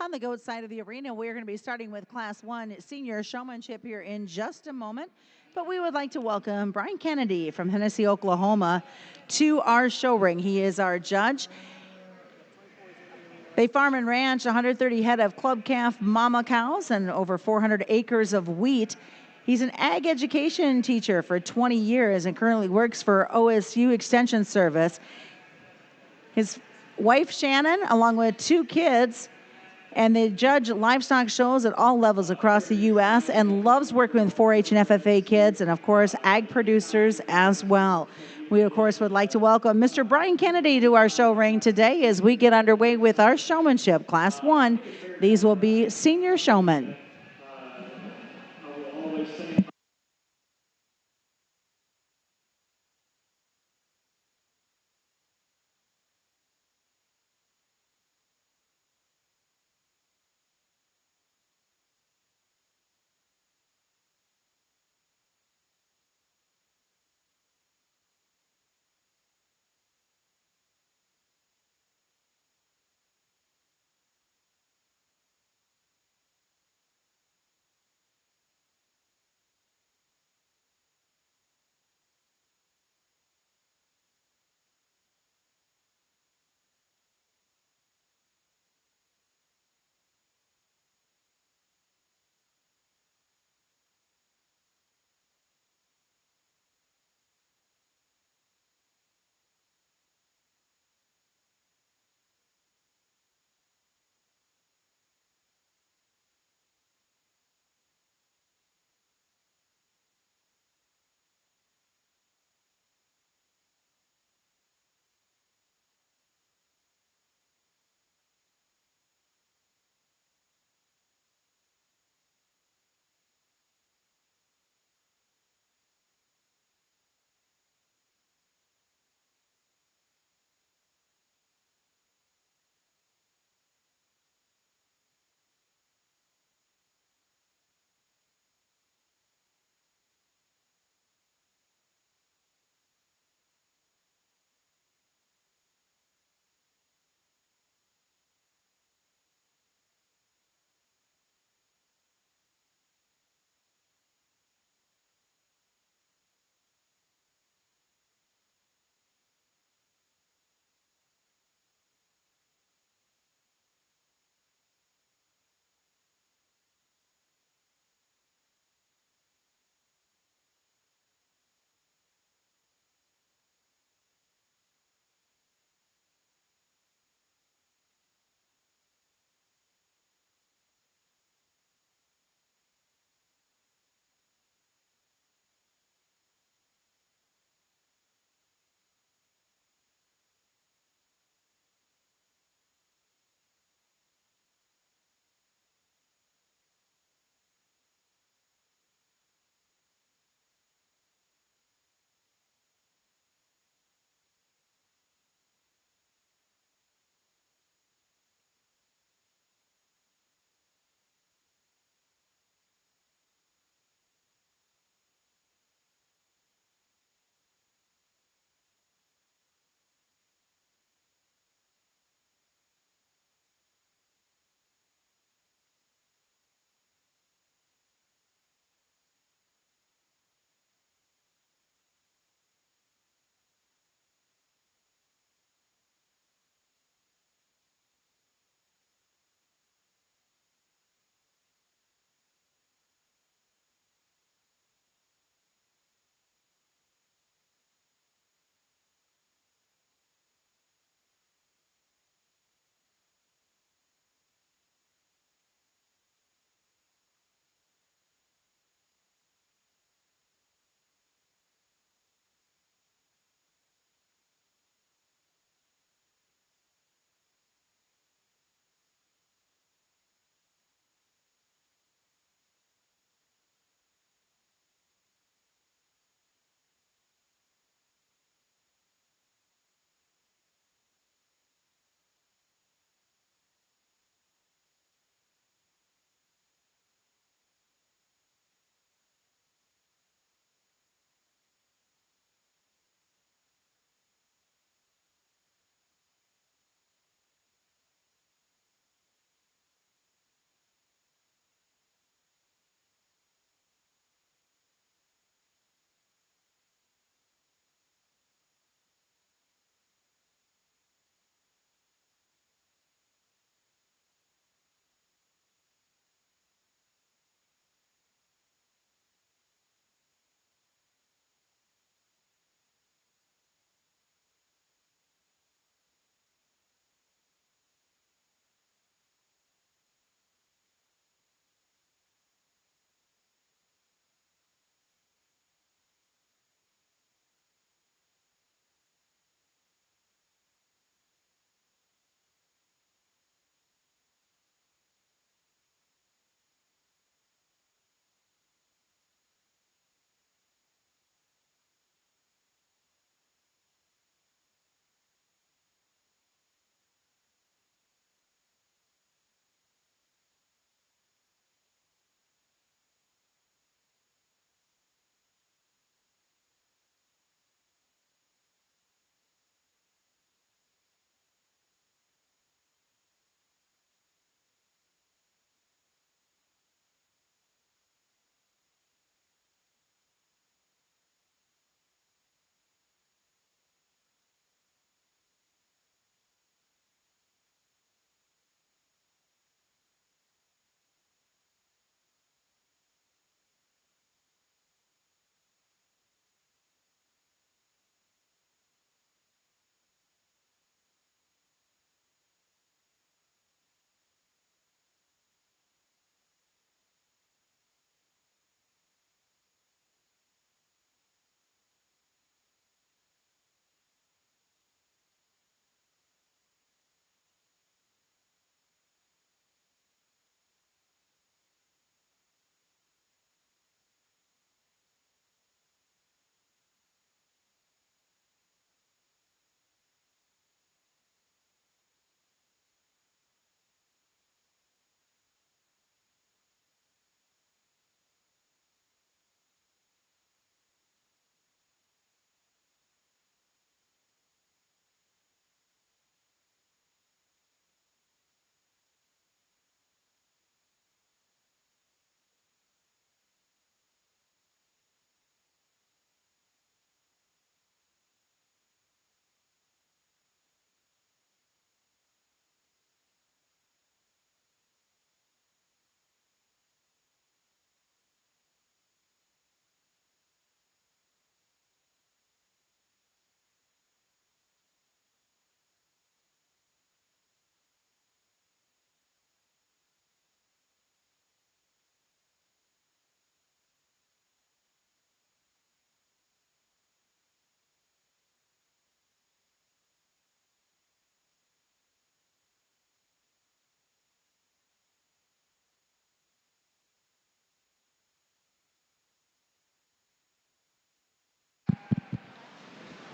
On the goat side of the arena, we're going to be starting with Class 1 Senior Showmanship here in just a moment. But we would like to welcome Brian Kennedy from Hennessy, Oklahoma, to our show ring. He is our judge. They farm and ranch 130 head of club calf mama cows and over 400 acres of wheat. He's an ag education teacher for 20 years and currently works for OSU Extension Service. His wife, Shannon, along with 2 kids, and they judge livestock shows at all levels across the U.S. and loves working with 4-H and FFA kids and, of course, ag producers as well. We, of course, would like to welcome Mr. Brian Kennedy to our show ring today as we get underway with our showmanship. Class 1, these will be senior showmen.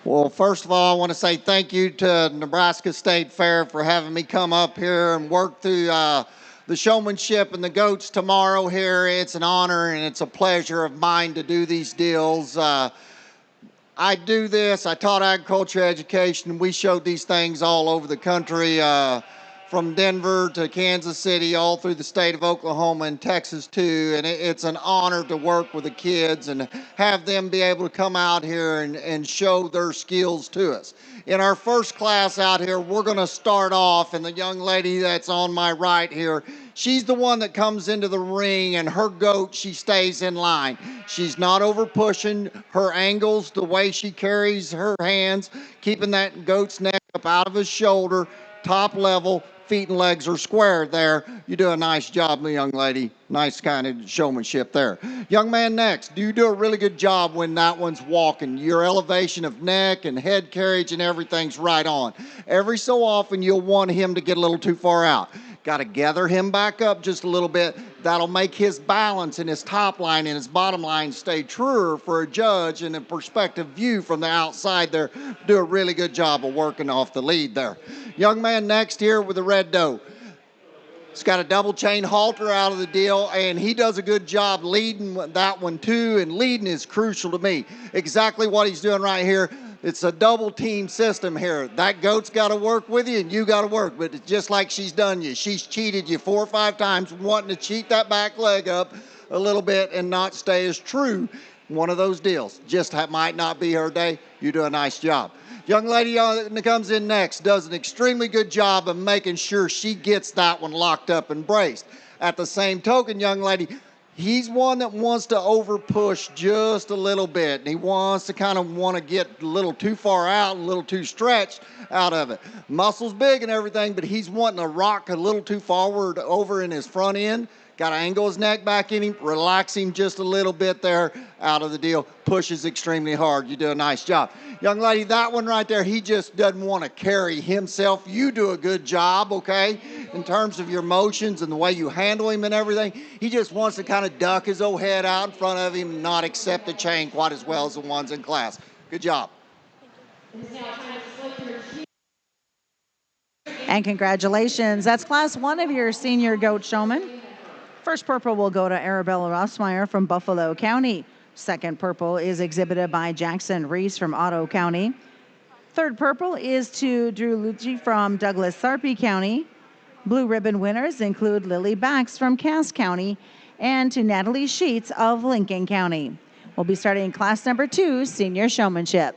Well, first of all, I want to say thank you to Nebraska State Fair for having me come up here and work through the showmanship and the goats tomorrow here. It's an honor and it's a pleasure of mine to do these deals. I do this. I taught agriculture education. We showed these things all over the country, from Denver to Kansas City, all through the state of Oklahoma and Texas too. And it's an honor to work with the kids and have them be able to come out here and show their skills to us. In our first class out here, we're going to start off, and the young lady that's on my right here, she's the one that comes into the ring, and her goat, she stays in line. She's not over pushing. Her angles, the way she carries her hands, keeping that goat's neck up out of his shoulder, top level, feet and legs are square there. You do a nice job, young lady. Nice kind of showmanship there. Young man next, you do a really good job when that one's walking. Your elevation of neck and head carriage and everything's right on. Every so often you'll want him to get a little too far out. Got to gather him back up just a little bit. That'll make his balance and his top line and his bottom line stay truer for a judge and a perspective view from the outside there. Do a really good job of working off the lead there. Young man next here with the red doe. He's got a double chain halter out of the deal, and he does a good job leading that one too, and leading is crucial to me. Exactly what he's doing right here. It's a double team system here. That goat's got to work with you, and you got to work. But it's just like she's done you. She's cheated you 4 or 5 times, wanting to cheat that back leg up a little bit and not stay as true. One of those deals. Just might not be her day. You do a nice job. Young lady that comes in next does an extremely good job of making sure she gets that one locked up and braced. At the same token, young lady, he's one that wants to over push just a little bit. And he wants to kind of want to get a little too far out, a little too stretched out of it. Muscle's big and everything, but he's wanting to rock a little too forward over in his front end. Got to angle his neck back in him, relax him just a little bit there out of the deal. Pushes extremely hard. You do a nice job. Young lady, that one right there, he just doesn't want to carry himself. You do a good job, okay, in terms of your motions and the way you handle him and everything. He just wants to kind of duck his old head out in front of him and not accept the chain quite as well as the ones in class. Good job. And congratulations. That's class 1 of your senior goat showman. First purple will go to Arabella Rossmeyer from Buffalo County. Second purple is exhibited by Jackson Reese from Otto County. Third purple is to Drew Lucci from Douglas Sarpy County. Blue ribbon winners include Lily Bax from Cass County and to Natalie Sheets of Lincoln County. We'll be starting class number 2, senior showmanship.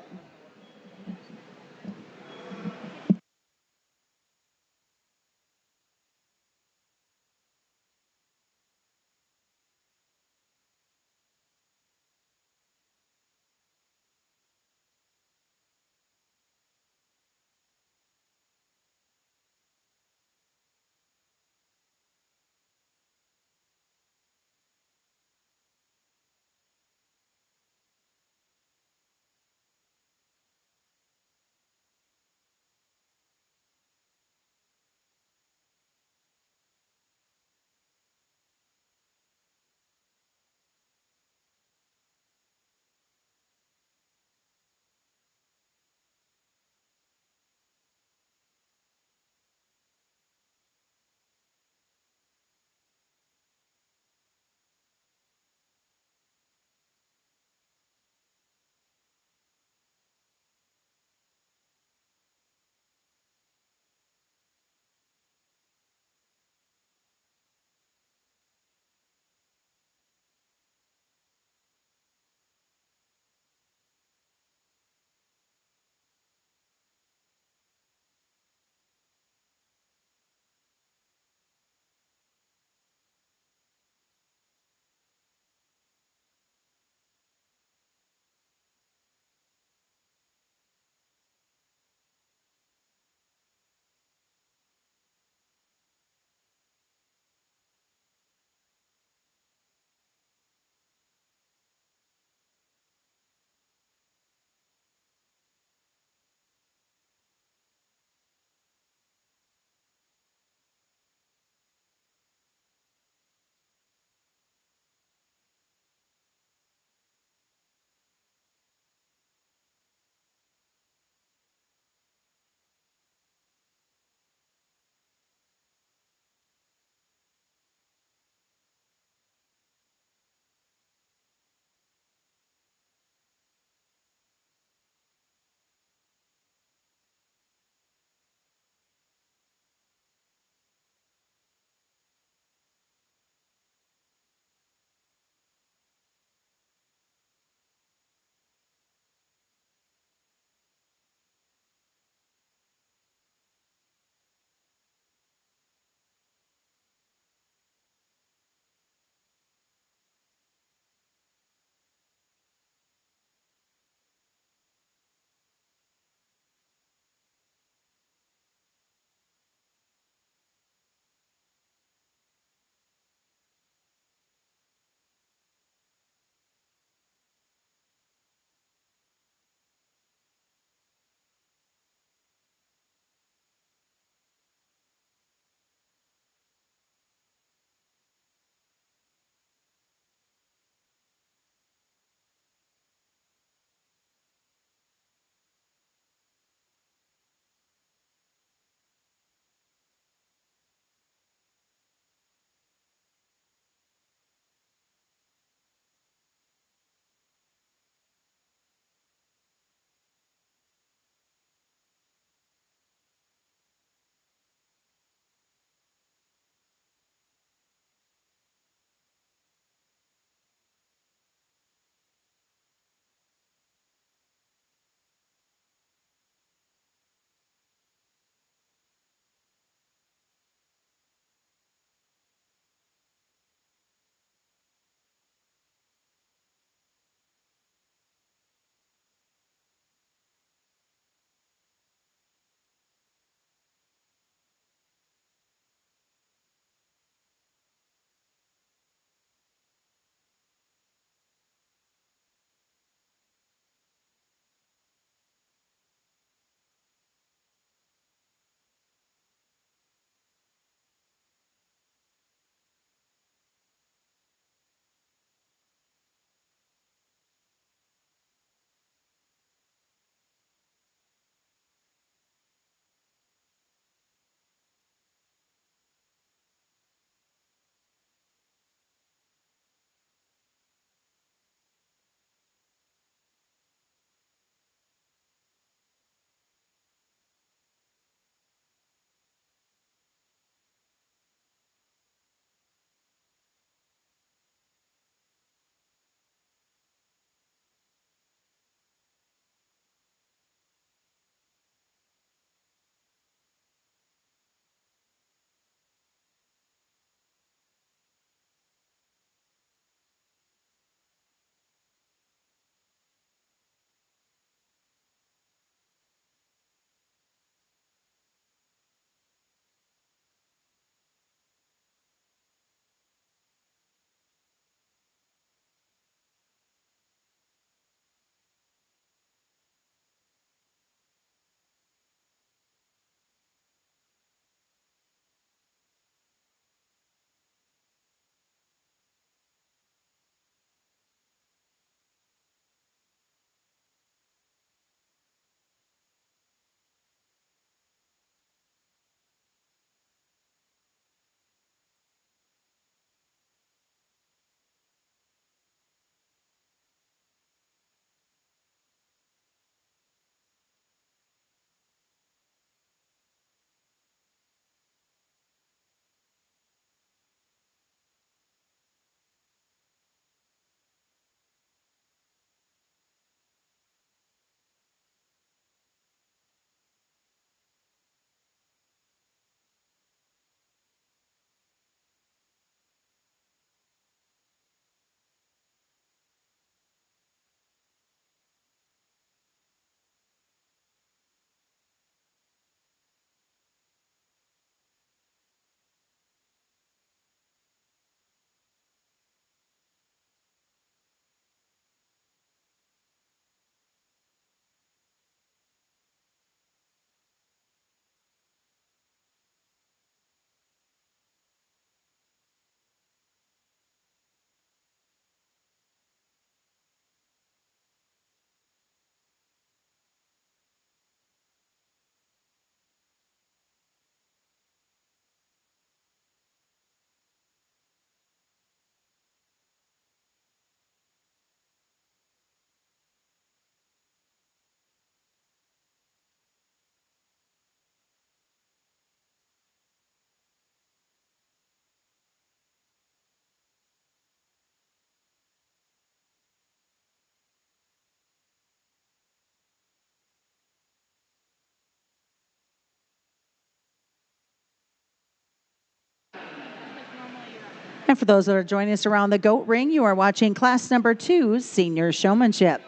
And for those that are joining us around the goat ring, you are watching class number 2, senior showmanship.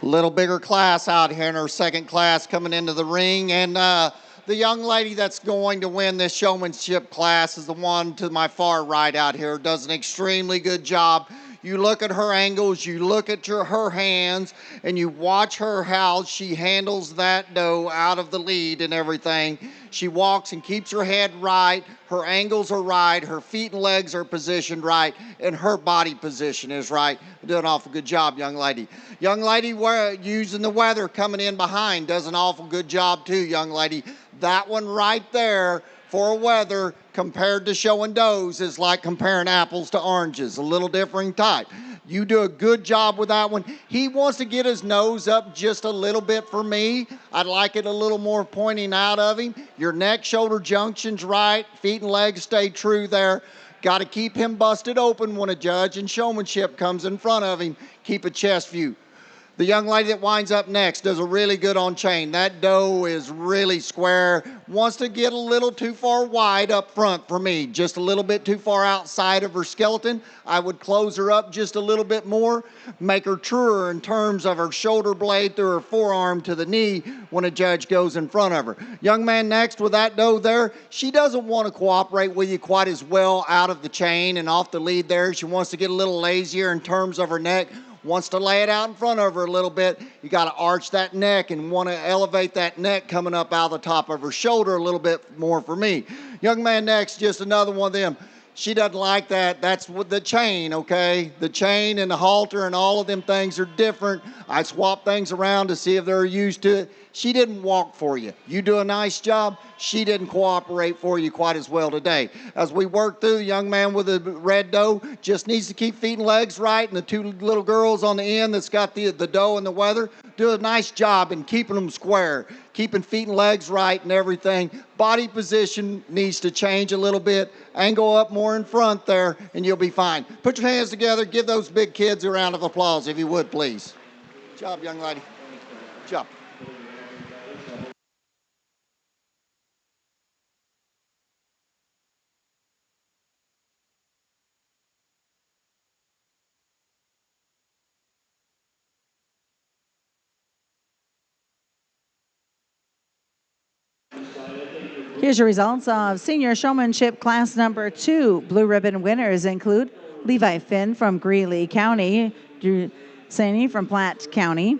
Little bigger class out here in our second class coming into the ring. And the young lady that's going to win this showmanship class is the one to my far right out here. Does an extremely good job. You look at her angles, you look at her hands, and you watch her how she handles that doe out of the lead and everything. She walks and keeps her head right. Her angles are right. Her feet and legs are positioned right. And her body position is right. Doing an awful good job, young lady. Young lady using the weather coming in behind does an awful good job too, young lady. That one right there for a weather compared to showing does is like comparing apples to oranges, a little different type. You do a good job with that one. He wants to get his nose up just a little bit for me. I'd like it a little more pointing out of him. Your neck shoulder junction's right. Feet and legs stay true there. Got to keep him busted open when a judge in showmanship comes in front of him. Keep a chest view. The young lady that winds up next does a really good on chain. That doe is really square. Wants to get a little too far wide up front for me. Just a little bit too far outside of her skeleton. I would close her up just a little bit more. Make her truer in terms of her shoulder blade through her forearm to the knee when a judge goes in front of her. Young man next with that doe there. She doesn't want to cooperate with you quite as well out of the chain and off the lead there. She wants to get a little lazier in terms of her neck. Wants to lay it out in front of her a little bit. You got to arch that neck and want to elevate that neck coming up out of the top of her shoulder a little bit more for me. Young man next, just another one of them. She doesn't like that. That's with the chain, okay? The chain and the halter and all of them things are different. I swap things around to see if they're used to it. She didn't walk for you. You do a nice job. She didn't cooperate for you quite as well today. As we work through, the young man with the red doe just needs to keep feet and legs right, and the two little girls on the end that's got the doe and the weather do a nice job in keeping them square, keeping feet and legs right and everything. Body position needs to change a little bit. Angle up more in front there, and you'll be fine. Put your hands together. Give those big kids a round of applause, if you would, please. Good job, young lady. Good job. Here's your results of senior showmanship class number 2. Blue ribbon winners include Levi Finn from Greeley County, Drew Saney from Platte County,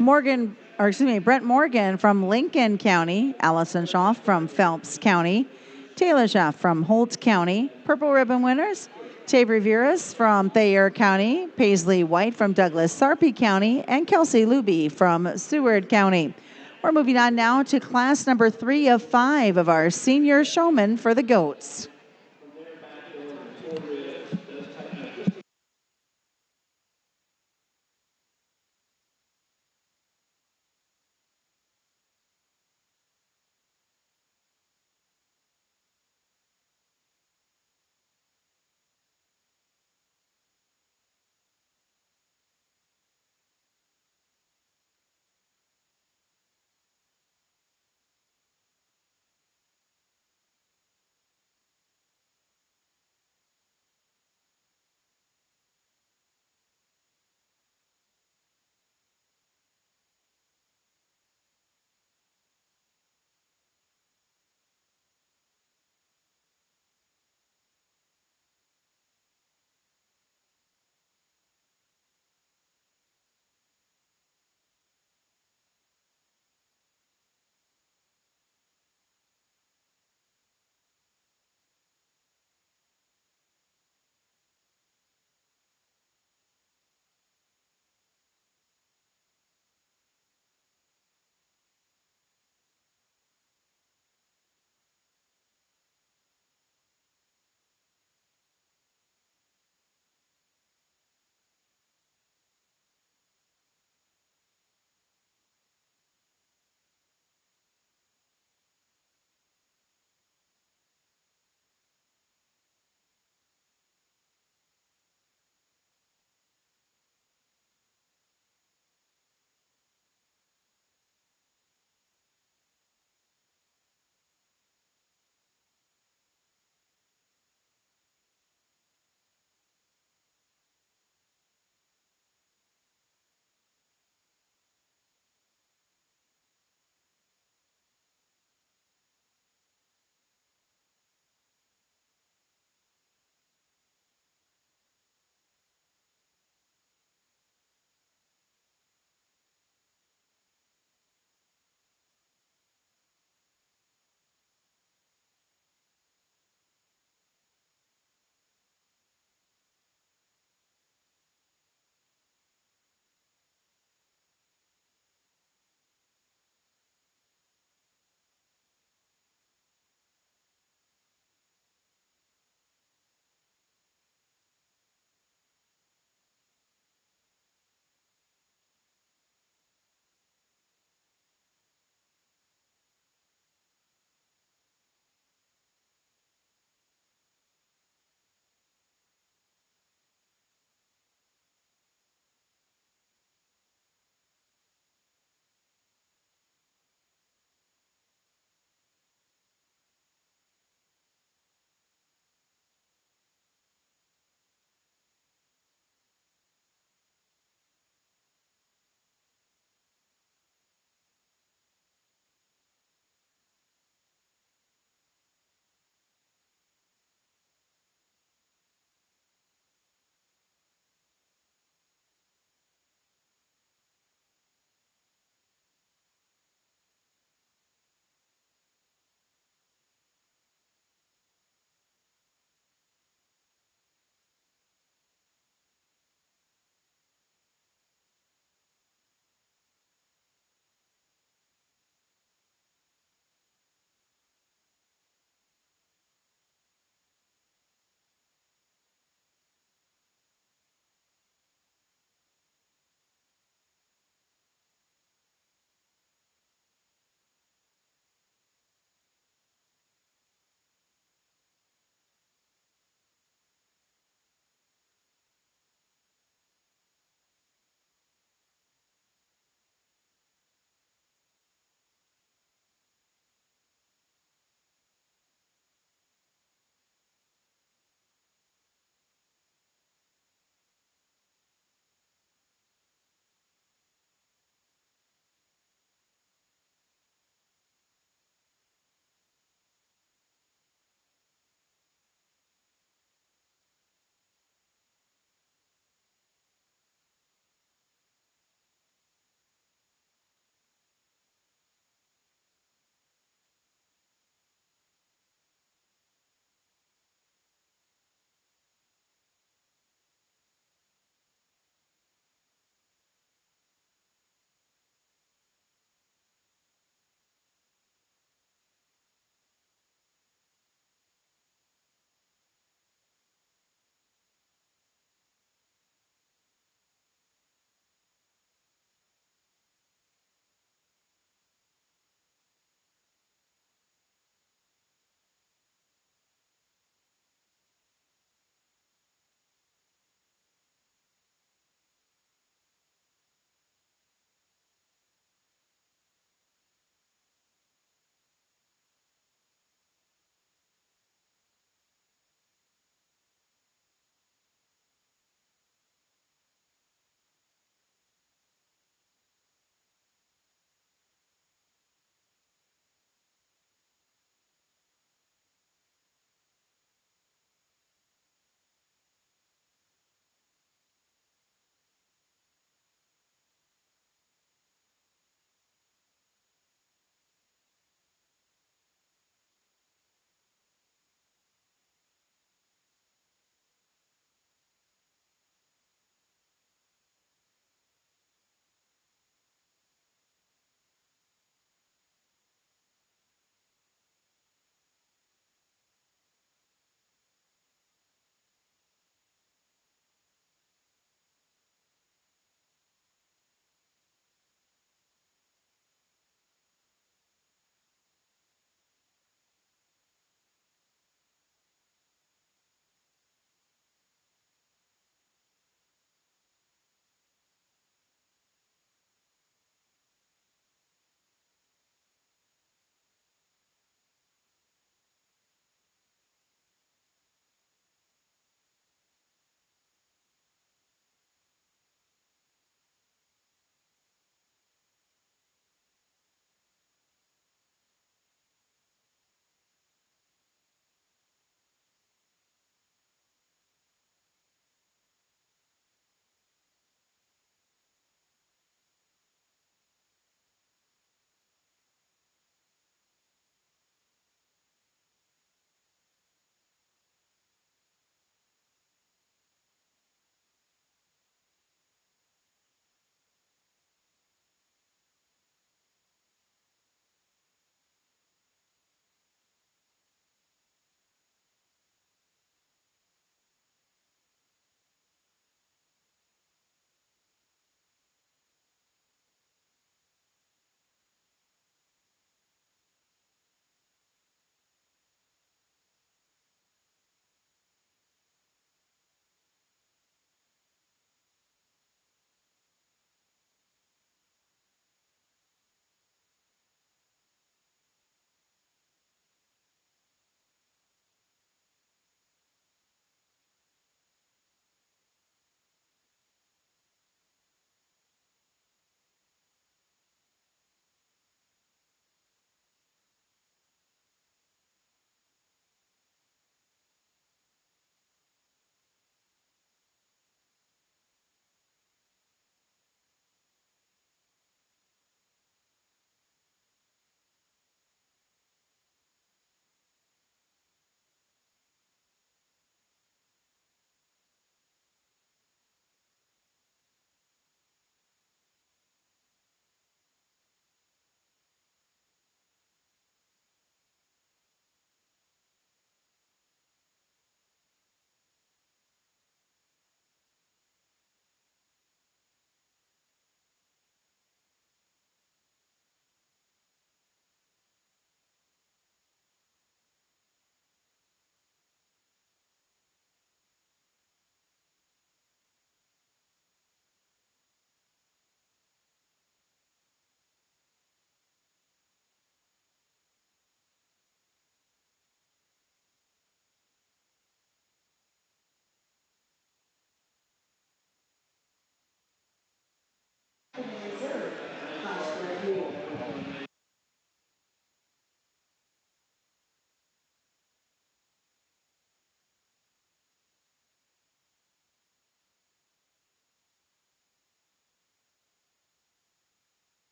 Brent Morgan from Lincoln County, Allison Schaff from Phelps County, Taylor Schaff from Holt County. Purple ribbon winners, Tavery Viras from Thayer County, Paisley White from Douglas Sarpy County, and Kelsey Luby from Seward County. We're moving on now to class number 3 of 5 of our senior showmen for the goats.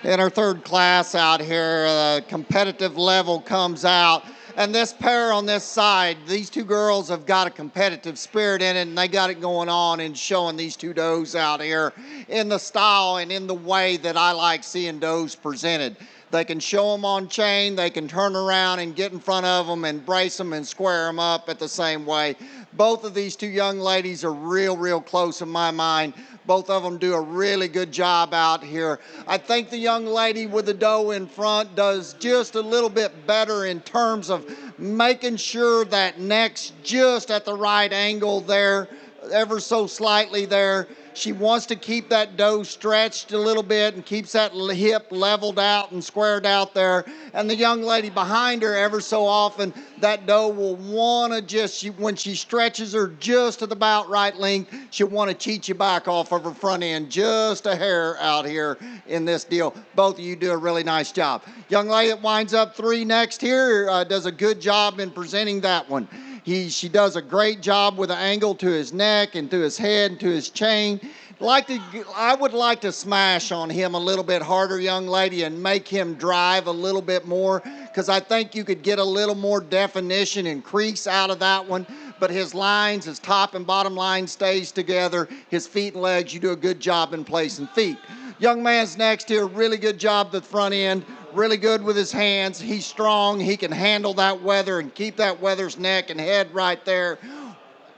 in our third class out here. The competitive level comes out. And this pair on this side, these two girls have got a competitive spirit in it, and they got it going on and showing these two does out here in the style and in the way that I like seeing does presented. They can show them on chain, they can turn around and get in front of them and brace them and square them up at the same way. Both of these two young ladies are real close in my mind. Both of them do a really good job out here. I think the young lady with the doe in front does just a little bit better in terms of making sure that neck's just at the right angle there, ever so slightly there. She wants to keep that doe stretched a little bit and keeps that hip leveled out and squared out there. And the young lady behind her, ever so often, that doe will want to just, when she stretches her just at about right length, she'll want to cheat you back off of her front end just a hair out here in this deal. Both of you do a really nice job. Young lady that winds up 3 next here does a good job in presenting that one. She does a great job with the angle to his neck and to his head and to his chain. I would like to smash on him a little bit harder, young lady, and make him drive a little bit more, because I think you could get a little more definition and crease out of that one. But his lines, his top and bottom line stays together. His feet and legs, you do a good job in placing feet. Young man's next here, really good job at the front end. Really good with his hands. He's strong. He can handle that weather and keep that weather's neck and head right there.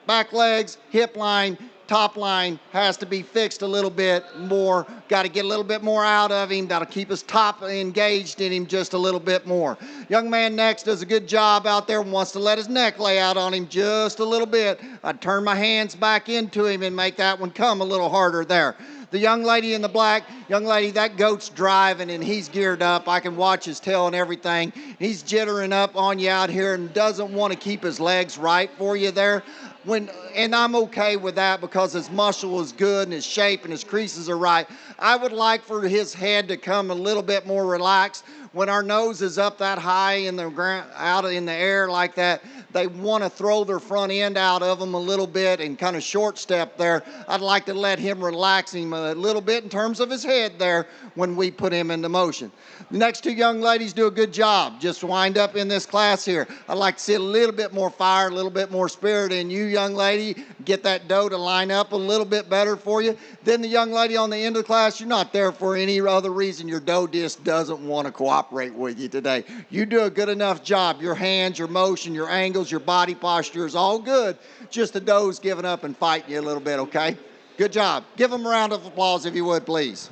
Back legs, hip line, top line has to be fixed a little bit more. Got to get a little bit more out of him. That'll keep his top engaged in him just a little bit more. Young man next does a good job out there, wants to let his neck lay out on him just a little bit. I'd turn my hands back into him and make that one come a little harder there. The young lady in the black, young lady, that goat's driving and he's geared up. I can watch his tail and everything. He's jittering up on you out here and doesn't want to keep his legs right for you there. And I'm okay with that because his muscle is good and his shape and his creases are right. I would like for his head to come a little bit more relaxed. When our nose is up that high in the ground, out in the air like that, they want to throw their front end out of them a little bit and kind of short step there. I'd like to let him relax him a little bit in terms of his head there when we put him into motion. The next two young ladies do a good job. Just wind up in this class here. I'd like to see a little bit more fire, a little bit more spirit in you, young lady. Get that doe to line up a little bit better for you. Then the young lady on the end of the class, you're not there for any other reason. Your doe just doesn't want to cooperate with you today. You do a good enough job. Your hands, your motion, your angles, your body posture is all good. Just the doe's giving up and fighting you a little bit, okay? Good job. Give them a round of applause if you would, please.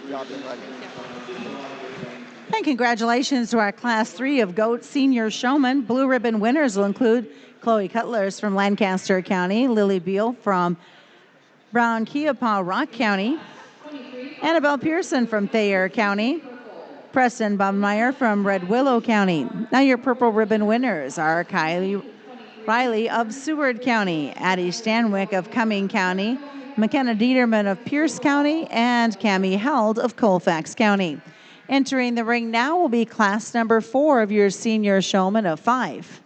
Good job, young lady. And congratulations to our Class 3 of GOAT Senior Showman. Blue ribbon winners will include Chloe Cutlers from Lancaster County, Lily Beal from Brown Keopaw Rock County, Annabelle Pearson from Thayer County, Preston Baumeier from Red Willow County. Now your purple ribbon winners are Kylie Riley of Seward County, Addie Stanwyck of Cumming County, McKenna Dieterman of Pierce County, and Cammie Held of Colfax County. Entering the ring now will be class number 4 of your senior showman of 5.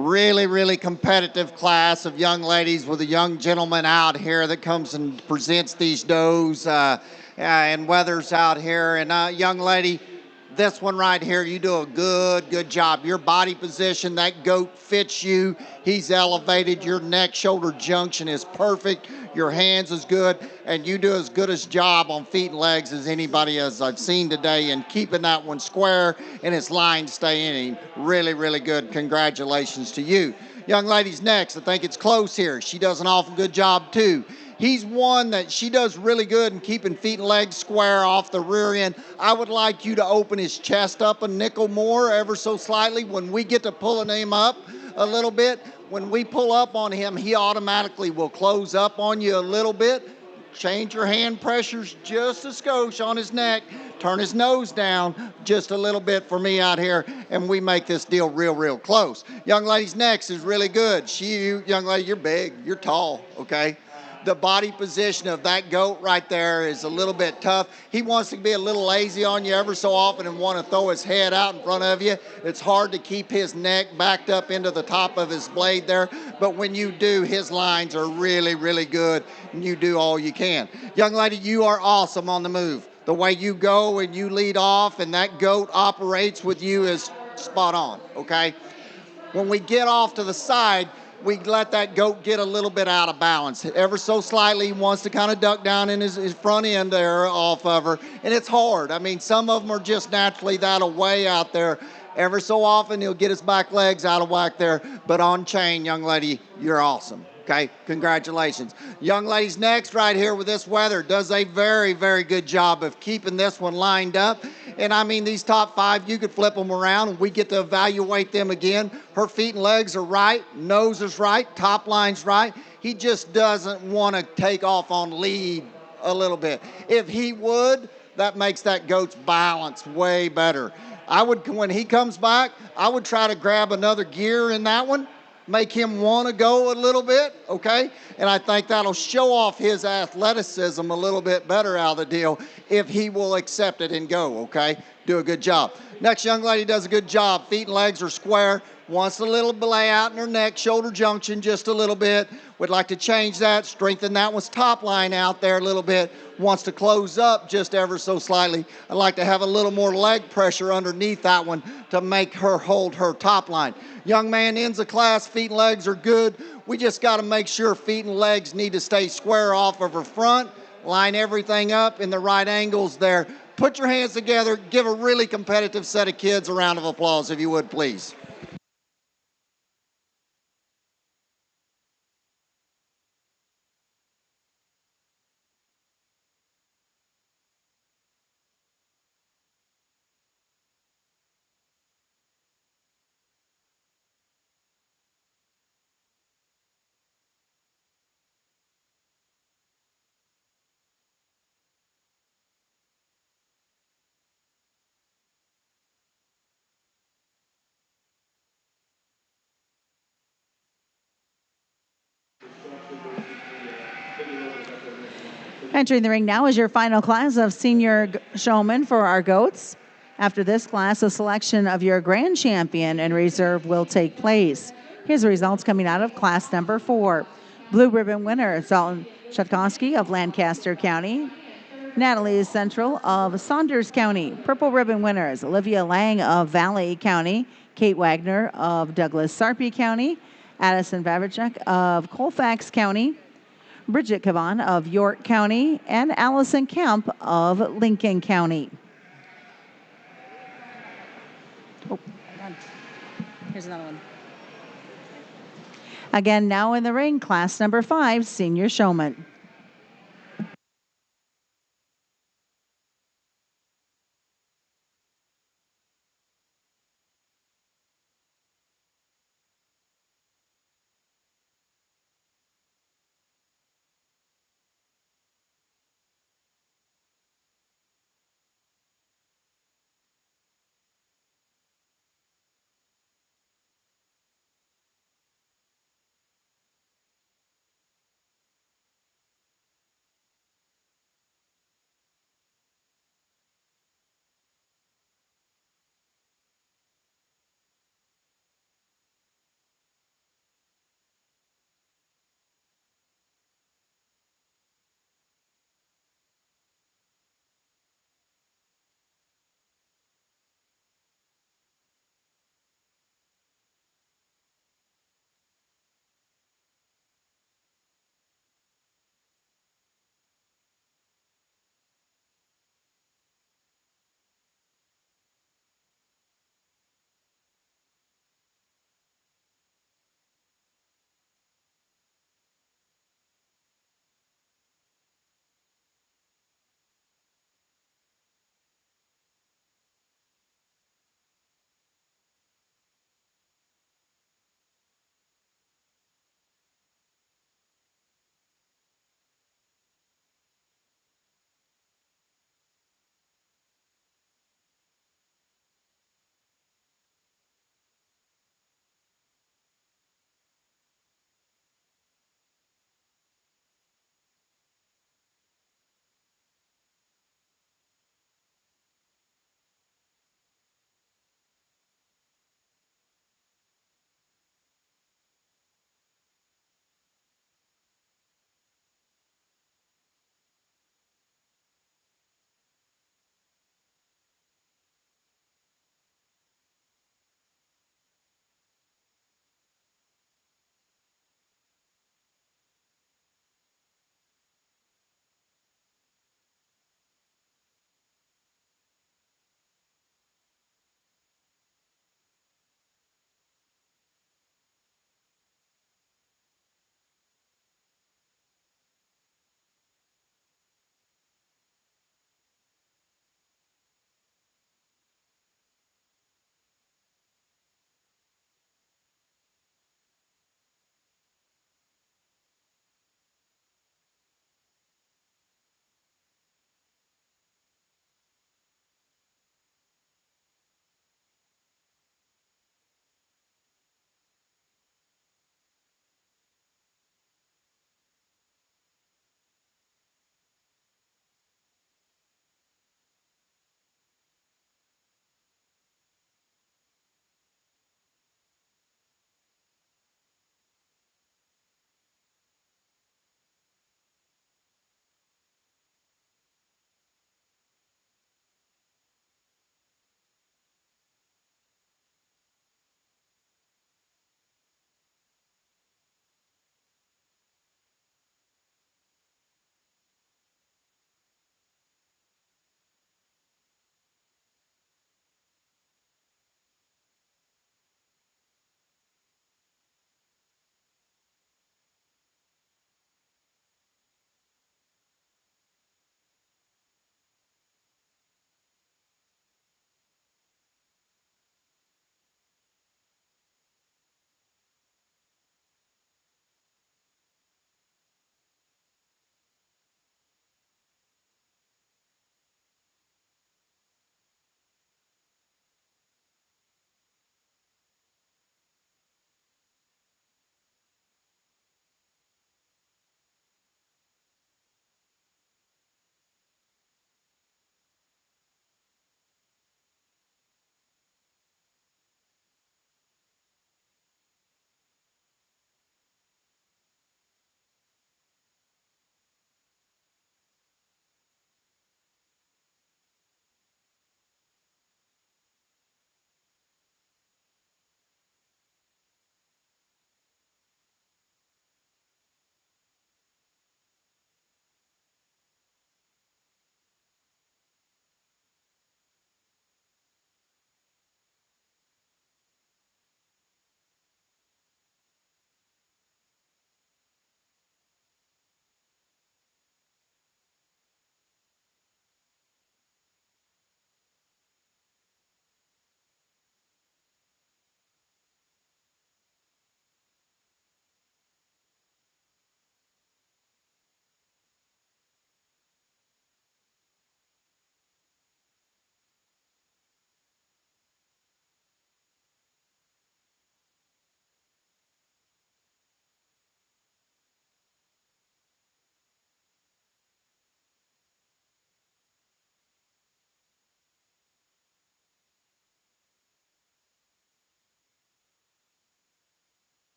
Really, really competitive class of young ladies with a young gentleman out here that comes and presents these does and weathers out here. And young lady, this one right here, you do a good job. Your body position, that goat fits you. He's elevated. Your neck shoulder junction is perfect. Your hands is good, and you do as good a job on feet and legs as anybody as I've seen today, and keeping that one square and its line staying. Really, really good. Congratulations to you. Young lady's next. I think it's close here. She does an awful good job too. He's one that she does really good in keeping feet and legs square off the rear end. I would like you to open his chest up a nickel more, ever so slightly. When we get to pulling him up a little bit, when we pull up on him, he automatically will close up on you a little bit. Change your hand pressures just a skosh on his neck. Turn his nose down just a little bit for me out here, and we make this deal real close. Young lady's next is really good. Young lady, you're big, you're tall, okay? The body position of that goat right there is a little bit tough. He wants to be a little lazy on you ever so often and want to throw his head out in front of you. It's hard to keep his neck backed up into the top of his blade there, but when you do, his lines are really good, and you do all you can. Young lady, you are awesome on the move. The way you go and you lead off and that goat operates with you is spot on, okay? When we get off to the side, we let that goat get a little bit out of balance. Ever so slightly, he wants to kind of duck down in his front end there off of her. And it's hard. I mean, some of them are just naturally that away out there. Ever so often, he'll get his back legs out of whack there. But on chain, young lady, you're awesome. Okay, congratulations. Young lady's next right here with this weather does a very good job of keeping this one lined up. And I mean, these top five, you could flip them around and we get to evaluate them again. Her feet and legs are right, nose is right, top line's right. He just doesn't want to take off on lead a little bit. If he would, that makes that goat's balance way better. When he comes back, I would try to grab another gear in that one, make him want to go a little bit, okay? And I think that'll show off his athleticism a little bit better out of the deal if he will accept it and go, okay? Do a good job. Next young lady does a good job. Feet and legs are square. Wants a little layout in her neck, shoulder junction just a little bit. Would like to change that, strengthen that one's top line out there a little bit. Wants to close up just ever so slightly. I'd like to have a little more leg pressure underneath that one to make her hold her top line. Young man ends the class, feet and legs are good. We just got to make sure feet and legs need to stay square off of her front, line everything up in the right angles there. Put your hands together, give a really competitive set of kids a round of applause if you would, please. Entering the ring now is your final class of senior showmen for our goats. After this class, a selection of your grand champion and reserve will take place. Here's the results coming out of class number 4. Blue ribbon winner, Zoltan Shatkowski of Lancaster County. Natalie Central of Saunders County. Purple ribbon winners, Olivia Lang of Valley County. Kate Wagner of Douglas Sarpy County. Addison Vavicek of Colfax County. Bridget Cavan of York County, and Allison Kemp of Lincoln County. Oh, hold on. Here's another one. Again, now in the ring, class number 5, senior showman.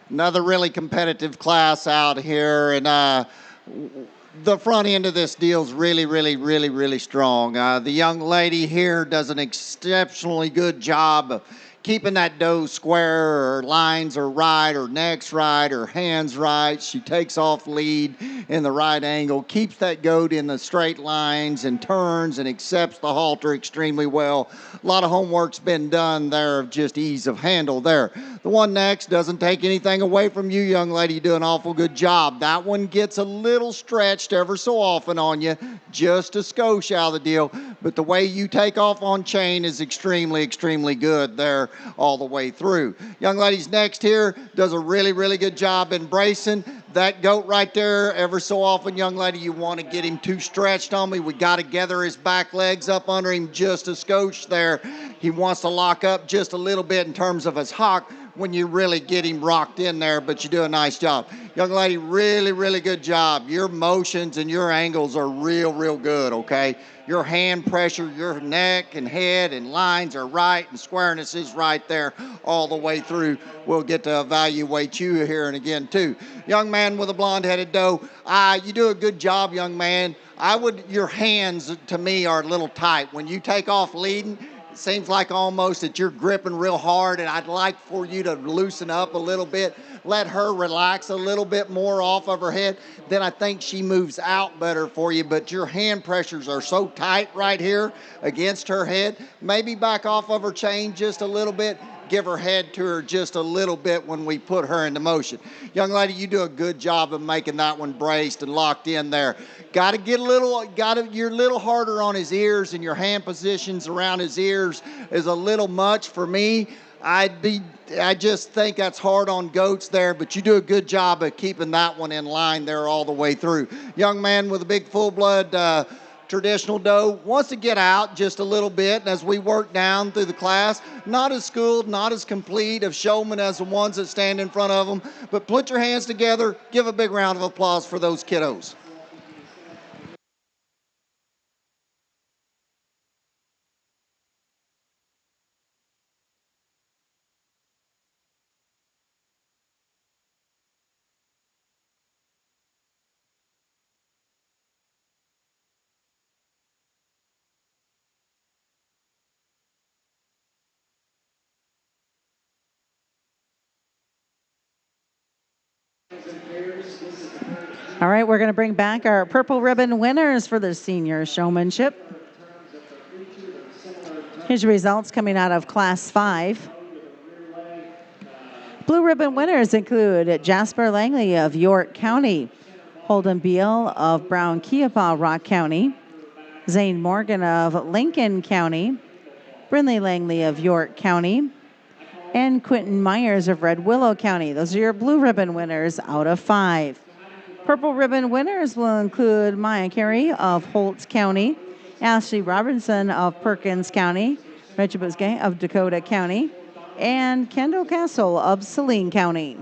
Another really competitive class out here, and the front end of this deal is really strong. The young lady here does an exceptionally good job of keeping that doe square. Her lines are right, her neck's right, her hands right. She takes off lead in the right angle, keeps that goat in the straight lines and turns and accepts the halter extremely well. A lot of homework's been done there of just ease of handle there. The one next doesn't take anything away from you, young lady. You do an awful good job. That one gets a little stretched ever so often on you, just a skosh out of the deal. But the way you take off on chain is extremely good there all the way through. Young lady's next here does a really good job embracing that goat right there. Ever so often, young lady, you want to get him too stretched on me. We got to gather his back legs up under him just a skosh there. He wants to lock up just a little bit in terms of his hock when you really get him rocked in there, but you do a nice job. Young lady, really good job. Your motions and your angles are real good, okay? Your hand pressure, your neck and head and lines are right, and squareness is right there all the way through. We'll get to evaluate you here and again, too. Young man with a blonde-headed doe, you do a good job, young man. Your hands, to me, are a little tight. When you take off leading, it seems like almost that you're gripping real hard, and I'd like for you to loosen up a little bit. Let her relax a little bit more off of her head. Then I think she moves out better for you, but your hand pressures are so tight right here against her head. Maybe back off of her chain just a little bit. Give her head to her just a little bit when we put her into motion. Young lady, you do a good job of making that one braced and locked in there. You're a little harder on his ears, and your hand positions around his ears is a little much for me. I just think that's hard on goats there, but you do a good job of keeping that one in line there all the way through. Young man with a big full-blood traditional doe wants to get out just a little bit, and as we work down through the class, not as schooled, not as complete of showmen as the ones that stand in front of them, but put your hands together, give a big round of applause for those kiddos. All right, we're going to bring back our purple ribbon winners for the senior showmanship. Here's your results coming out of Class 5. Blue ribbon winners include Jasper Langley of York County, Holden Beal of Brown Keepaw Rock County, Zane Morgan of Lincoln County, Brinley Langley of York County, and Quentin Myers of Red Willow County. Those are your blue ribbon winners out of 5. Purple ribbon winners will include Maya Carey of Holtz County, Ashley Robinson of Perkins County, Rachel Busquet of Dakota County, and Kendall Castle of Saline County.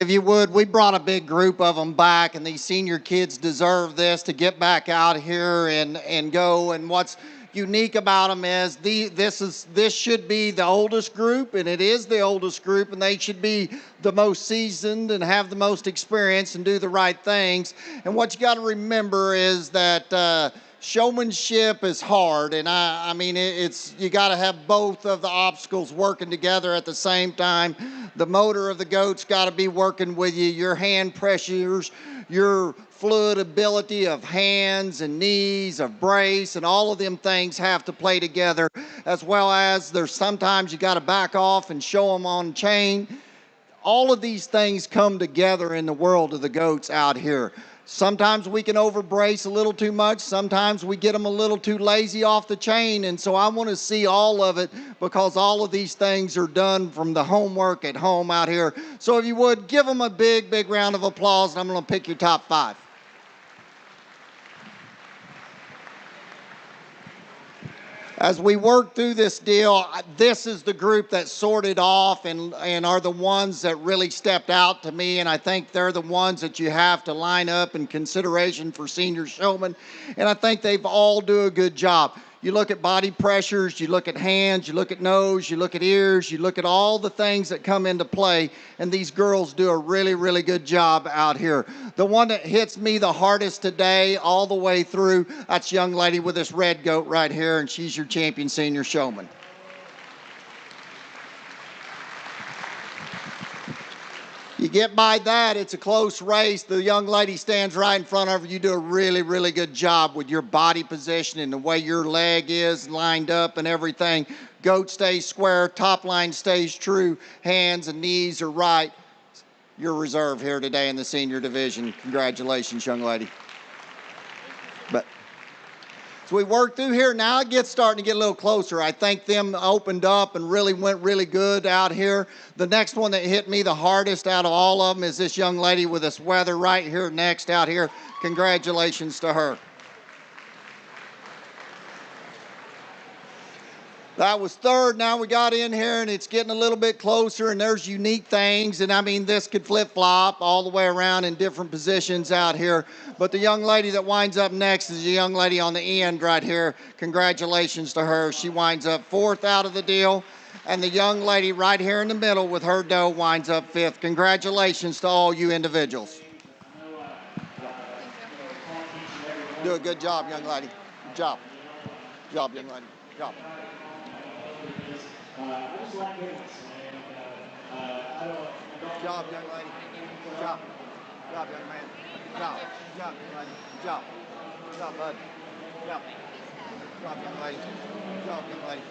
If you would, we brought a big group of them back, and these senior kids deserve this to get back out here and go. And what's unique about them is this should be the oldest group, and it is the oldest group, and they should be the most seasoned and have the most experience and do the right things. And what you got to remember is that. Showmanship is hard, and I mean it's you got to have both of the obstacles working together at the same time. The motor of the goat's got to be working with you. Your hand pressures, your fluid ability of hands and knees, of brace, and all of them things have to play together. As well as there's sometimes you got to back off and show them on chain. All of these things come together in the world of the goats out here. Sometimes we can overbrace a little too much. Sometimes we get them a little too lazy off the chain. And so I want to see all of it because all of these things are done from the homework at home out here. So if you would, give them a big, big round of applause, and I'm going to pick your top 5. As we work through this deal, this is the group that sorted off and are the ones that really stepped out to me, and I think they're the ones that you have to line up in consideration for senior showmen, and I think they've all do a good job. You look at body pressures, you look at hands, you look at nose, you look at ears, you look at all the things that come into play, and these girls do a really, really good job out here. The one that hits me the hardest today all the way through, that's a young lady with this red goat right here, and she's your champion senior showman. You get by that, it's a close race. The young lady stands right in front of her. You do a really, really good job with your body position and the way your leg is lined up and everything. Goat stays square, top line stays true, hands and knees are right. You're reserve here today in the senior division. Congratulations, young lady. But so we work through here. Now it gets starting to get a little closer. I think them opened up and really went really good out here. The next one that hit me the hardest out of all of them is this young lady with this weather right here next out here. Congratulations to her. That was third. Now we got in here and it's getting a little bit closer, and there's unique things. And I mean, this could flip flop all the way around in different positions out here. But the young lady that winds up next is a young lady on the end right here. Congratulations to her. She winds up 4th out of the deal. And the young lady right here in the middle with her doe winds up 5th. Congratulations to all you individuals. Do a good job, young lady. Good job. Good job, young lady. Good job. Good job, young lady. Good job. Good job, young man. Good job. Good job, young lady. Good job. Good job, bud. Good job. Good job, young lady. Good job, young lady.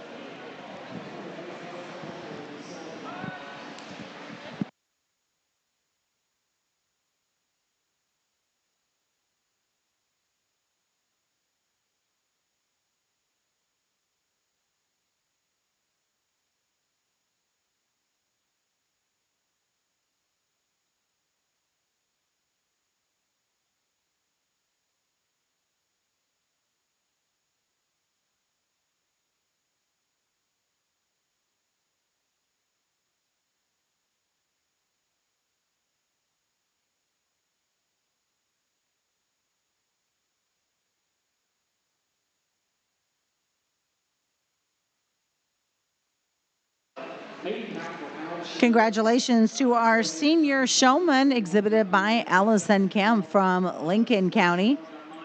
Congratulations to our senior showman exhibited by Allison Kemp from Lincoln County.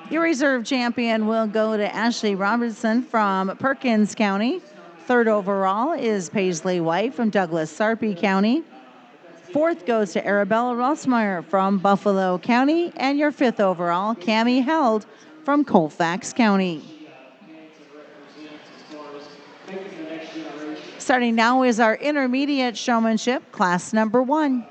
Your reserve champion will go to Ashley Robertson from Perkins County. 3rd overall is Paisley White from Douglas Sarpy County. 4th goes to Arabella Rossmeyer from Buffalo County. And your 5th overall, Cammie Held from Colfax County. Starting now is our intermediate showmanship, class number 1.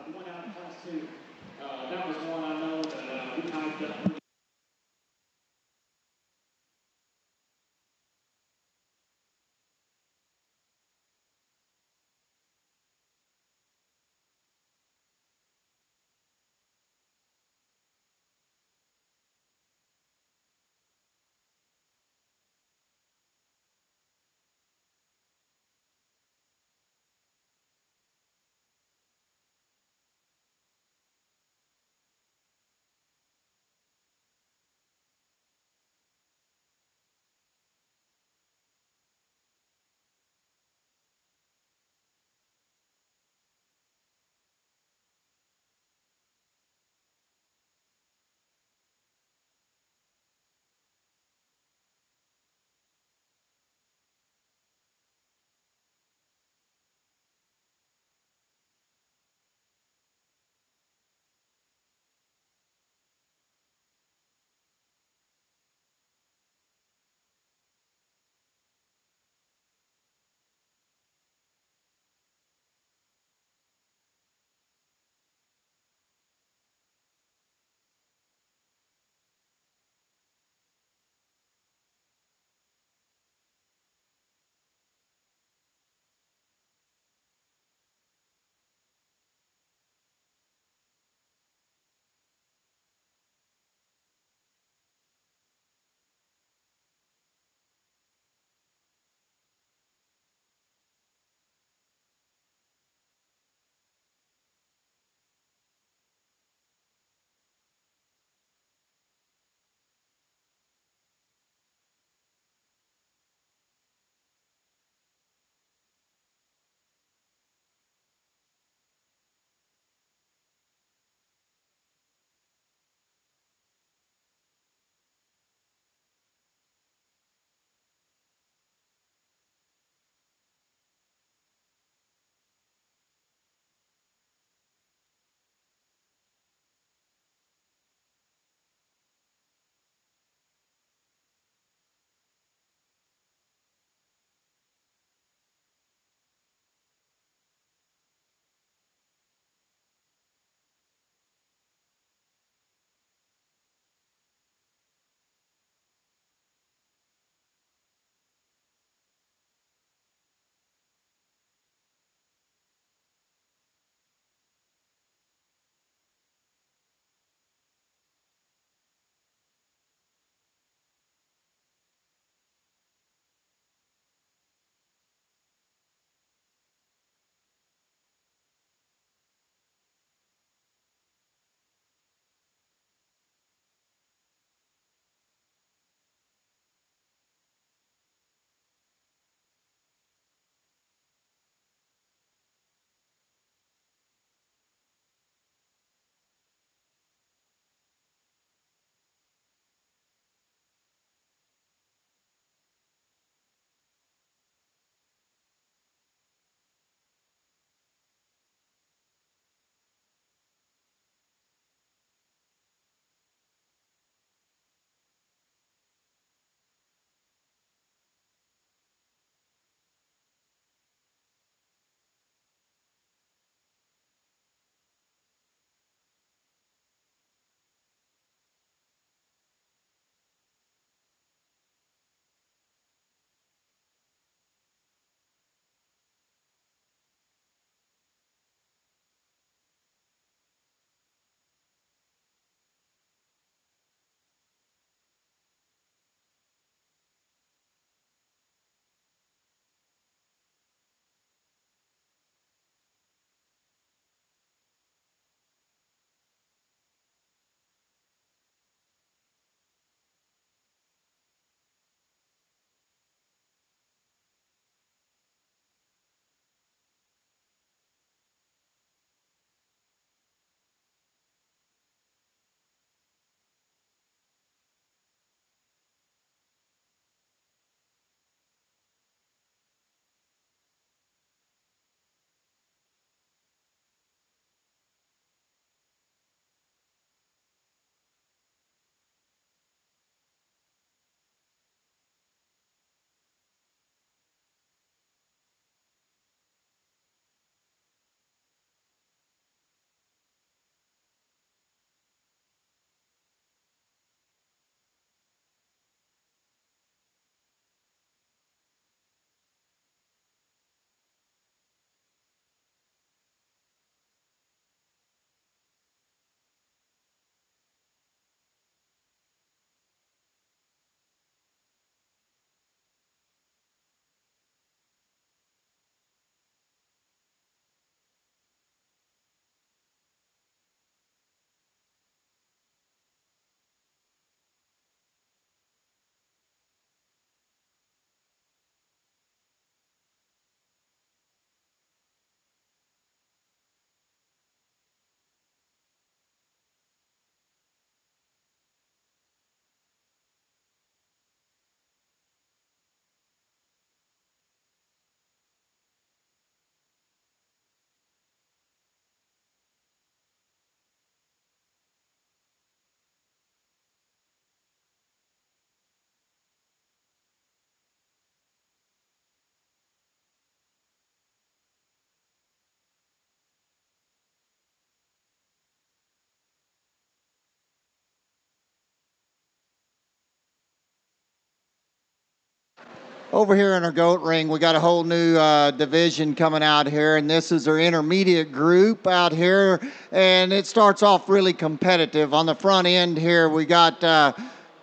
over here in our goat ring, we got a whole new division coming out here, and this is our intermediate group out here, and it starts off really competitive. On the front end here, we got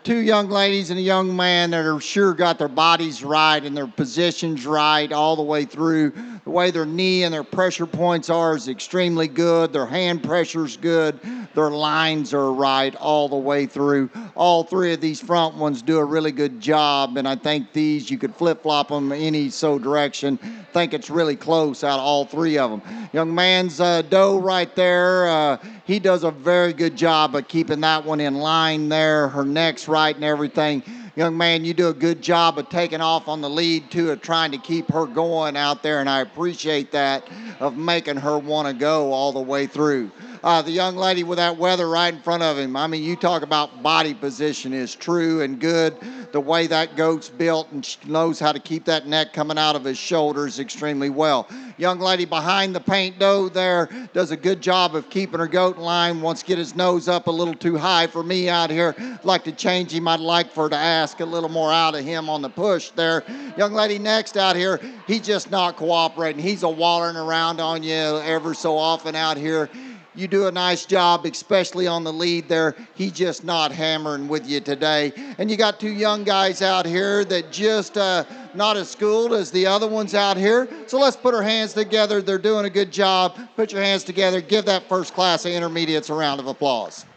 two young ladies and a young man that are sure got their bodies right and their positions right all the way through. The way their knee and their pressure points are is extremely good. Their hand pressure's good. Their lines are right all the way through. All three of these front ones do a really good job, and I think these you could flip-flop them any so direction. I think it's really close out of all three of them. Young man's doe right there. He does a very good job of keeping that one in line there. Her neck's right and everything. Young man, you do a good job of taking off on the lead, too, of trying to keep her going out there, and I appreciate that, of making her want to go all the way through. The young lady with that weather right in front of him, I mean, you talk about body position is true and good. The way that goat's built, and she knows how to keep that neck coming out of his shoulders extremely well. Young lady behind the paint doe there does a good job of keeping her goat in line. Wants to get his nose up a little too high for me out here. I'd like to change him. I'd like for her to ask a little more out of him on the push there. Young lady next out here, he's just not cooperating. He's a wallering around on you ever so often out here. You do a nice job, especially on the lead there. He's just not hammering with you today. And you got two young guys out here that just not as schooled as the other ones out here. So let's put our hands together. They're doing a good job. Put your hands together. Give that first class of intermediates a round of applause.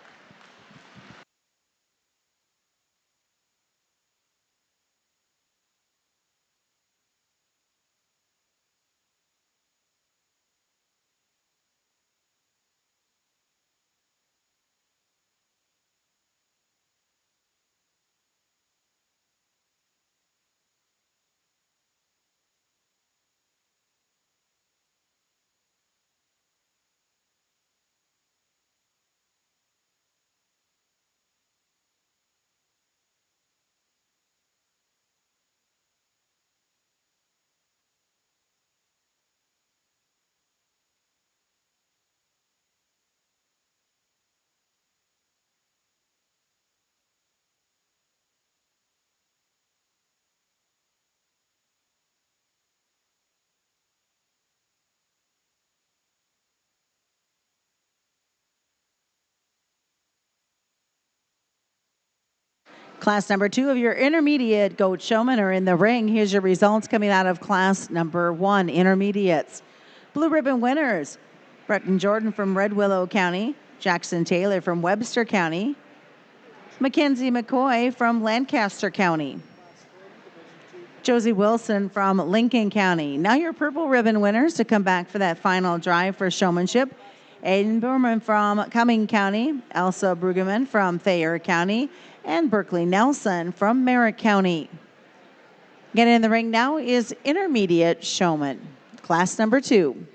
Class number 2 of your intermediate goat showmen are in the ring. Here's your results coming out of class number 1, intermediates. Blue ribbon winners, Breton Jordan from Red Willow County, Jackson Taylor from Webster County, Mackenzie McCoy from Lancaster County, Josie Wilson from Lincoln County. Now your purple ribbon winners to come back for that final drive for showmanship. Aiden Berman from Cumming County, Elsa Brueggemann from Thayer County, and Berkeley Nelson from Merritt County. Getting in the ring now is intermediate showman, class number 2.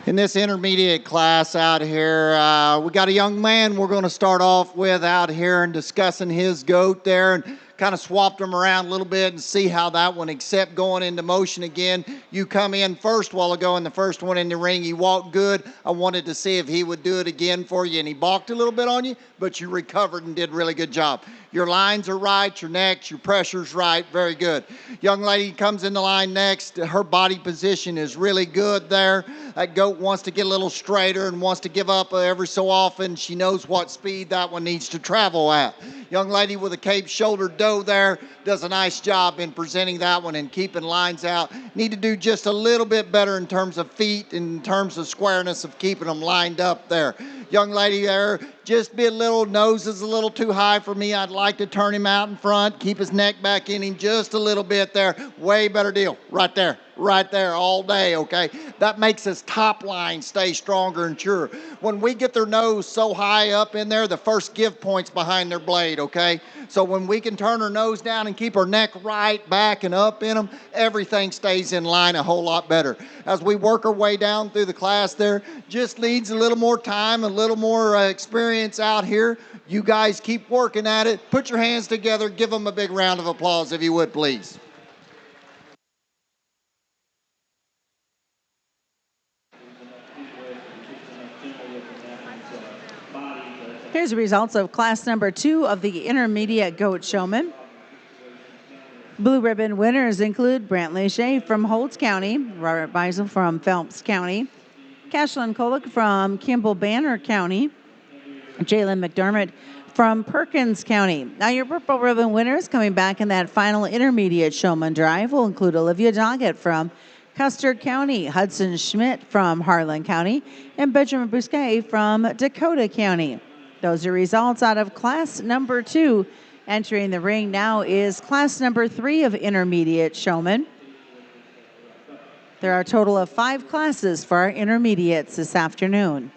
In this intermediate class out here, we got a young man we're going to start off with out here and discussing his goat there and kind of swapped them around a little bit and see how that one, except going into motion again. You come in first a while ago in the first one in the ring. He walked good. I wanted to see if he would do it again for you, and he balked a little bit on you, but you recovered and did a really good job. Your lines are right, your necks, your pressure's right, very good. Young lady comes in the line next. Her body position is really good there. That goat wants to get a little straighter and wants to give up every so often. She knows what speed that one needs to travel at. Young lady with a cape shoulder doe there does a nice job in presenting that one and keeping lines out. Need to do just a little bit better in terms of feet, in terms of squareness of keeping them lined up there. Young lady there, just be a little, nose is a little too high for me. I'd like to turn him out in front, keep his neck back in him just a little bit there. Way better deal. Right there all day, okay? That makes his top line stay stronger and sure. When we get their nose so high up in there, the first give point's behind their blade, okay? So when we can turn her nose down and keep her neck right back and up in them, everything stays in line a whole lot better. As we work our way down through the class there, just needs a little more time, a little more experience out here. You guys keep working at it. Put your hands together. Give them a big round of applause if you would, please. Here's the results of class number 2 of the intermediate goat showman. Blue ribbon winners include Brantley Shea from Holtz County, Robert Beisel from Phelps County, Cashlyn Kolick from Kimball Banner County, Jalen McDermott from Perkins County. Now your purple ribbon winners coming back in that final intermediate showman drive will include Olivia Doggett from Custer County, Hudson Schmidt from Harlan County, and Benjamin Bousquet from Dakota County. Those are results out of class number 2. Entering the ring now is class number 3 of intermediate showman. There are a total of 5 classes for our intermediates this afternoon.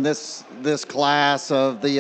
this class of the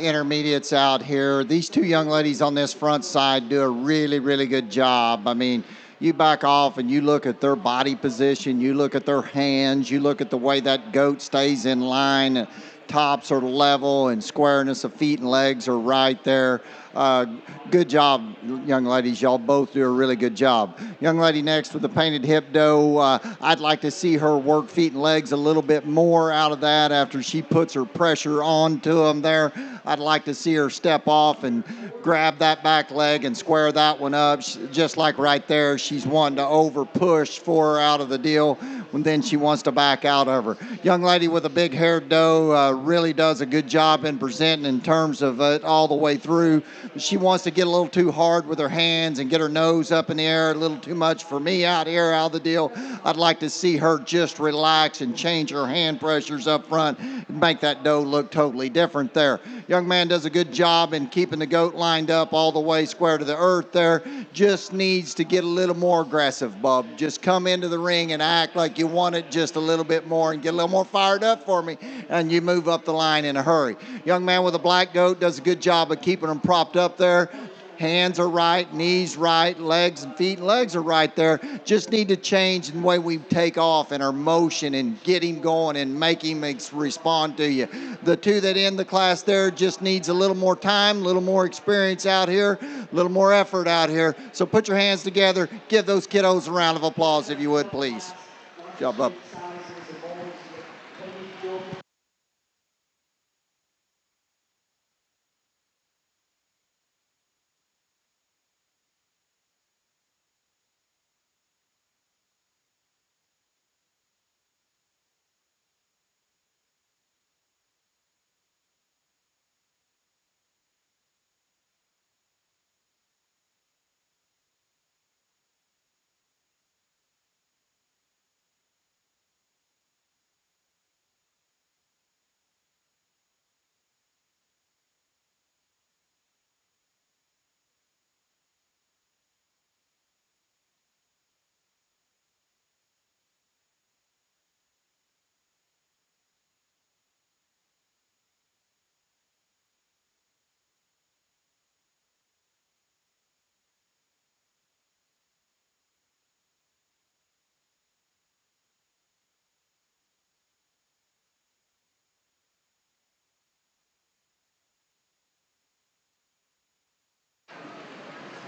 intermediates out here. These two young ladies on this front side do a really good job. I mean, you back off and you look at their body position, you look at their hands, you look at the way that goat stays in line. Tops are level and squareness of feet and legs are right there. Uh, Good job, young ladies. Y'all both do a really good job. Young lady next with the painted hip doe. I'd like to see her work feet and legs a little bit more out of that after she puts her pressure onto them there. I'd like to see her step off and grab that back leg and square that one up. Just like right there, she's wanting to over push for her out of the deal, and then she wants to back out of her. Young lady with a big haired doe really does a good job in presenting in terms of it all the way through. She wants to get a little too hard with her hands and get her nose up in the air a little too much for me out here out of the deal. I'd like to see her just relax and change her hand pressures up front and make that doe look totally different there. Young man does a good job in keeping the goat lined up all the way square to the earth there. Just needs to get a little more aggressive, bub. Just come into the ring and act like you want it just a little bit more and get a little more fired up for me, and you move up the line in a hurry. Young man with a black goat does a good job of keeping them propped up there. Hands are right, knees right, legs and feet and legs are right there. Just need to change the way we take off and our motion and get him going and make him respond to you. The two that end the class there just needs a little more time, a little more experience out here, a little more effort out here. So put your hands together. Give those kiddos a round of applause if you would, please. Good job, bub.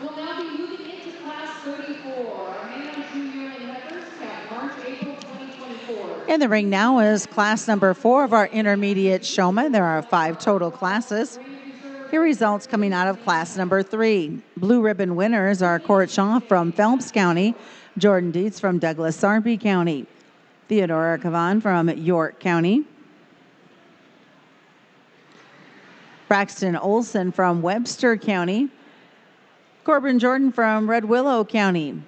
We'll now be moving into class 34. Our male junior and heifers count March, April 2024. In the ring now is class number 4 of our intermediate showmen. There are 5 total classes. Here are results coming out of class number 3. Blue ribbon winners are Court Shaw from Phelps County, Jordan Dietz from Douglas Sarpy County, Theodora Cavan from York County, Braxton Olson from Webster County, Corbin Jordan from Red Willow County,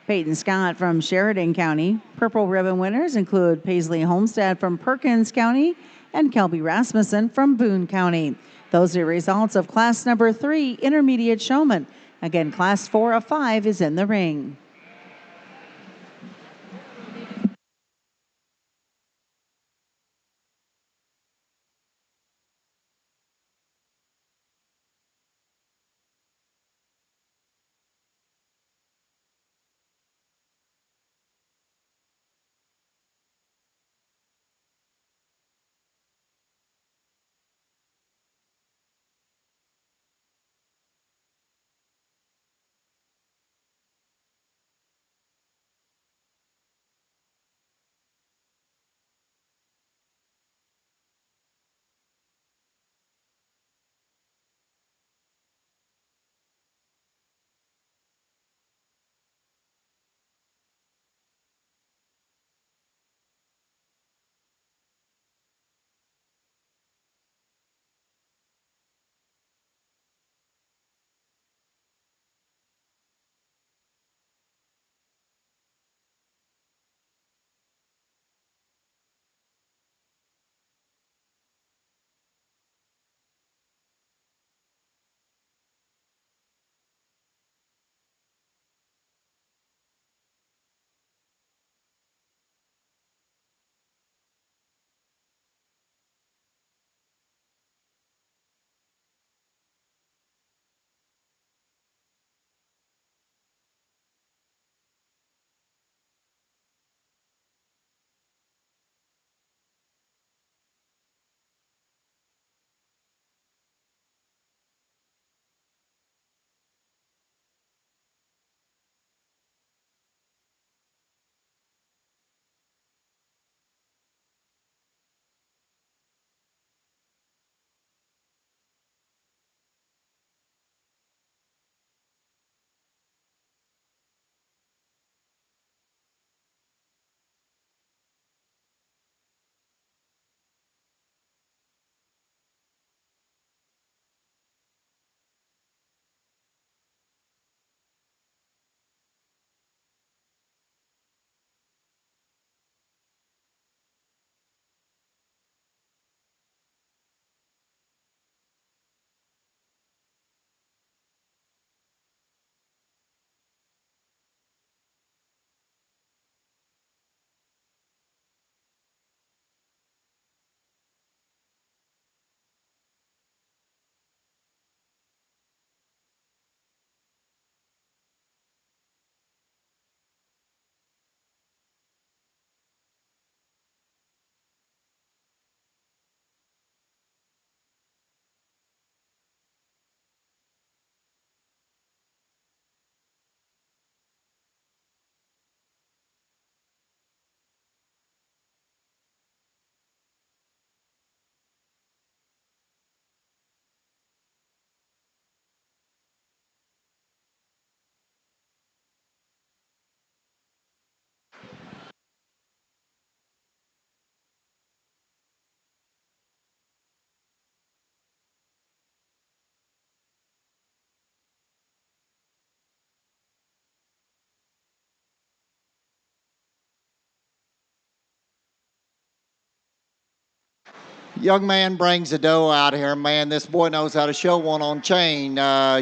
Peyton Scott from Sheridan County. Purple ribbon winners include Paisley Homestead from Perkins County and Kelby Rasmussen from Boone County. Those are results of class number 3, intermediate showman. Again, class 4 of 5 is in the ring. Young man brings a doe out here, man. This boy knows how to show one on chain.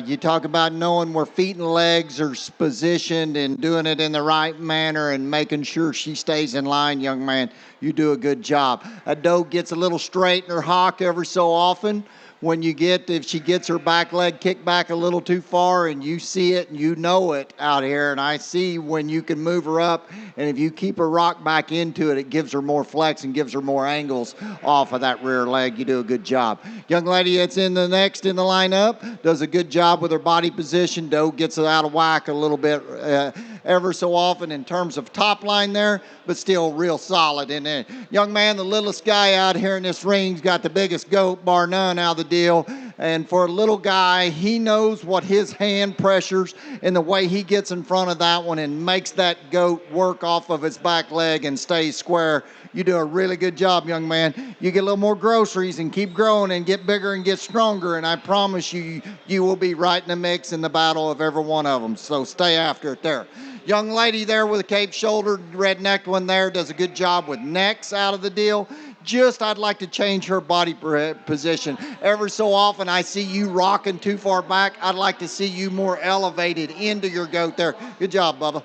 You talk about knowing where feet and legs are positioned and doing it in the right manner and making sure she stays in line, young man. You do a good job. A doe gets a little straight in her hock every so often. If she gets her back leg kicked back a little too far and you see it and you know it out here, and I see when you can move her up, and if you keep her rock back into it, it gives her more flex and gives her more angles off of that rear leg. You do a good job. Young lady that's in the next in the lineup does a good job with her body position. Doe gets it out of whack a little bit ever so often in terms of top line there, but still real solid in there. Young man, the littlest guy out here in this ring's got the biggest goat, bar none, out of the deal. And for a little guy, he knows what his hand pressures and the way he gets in front of that one and makes that goat work off of its back leg and stay square. You do a really good job, young man. You get a little more groceries and keep growing and get bigger and get stronger, and I promise you, you will be right in the mix in the battle of every one of them. So stay after it there. Young lady there with a cape shoulder, red-necked one there, does a good job with necks out of the deal. I'd like to change her body position. Every so often I see you rocking too far back. I'd like to see you more elevated into your goat there. Good job, Bubba.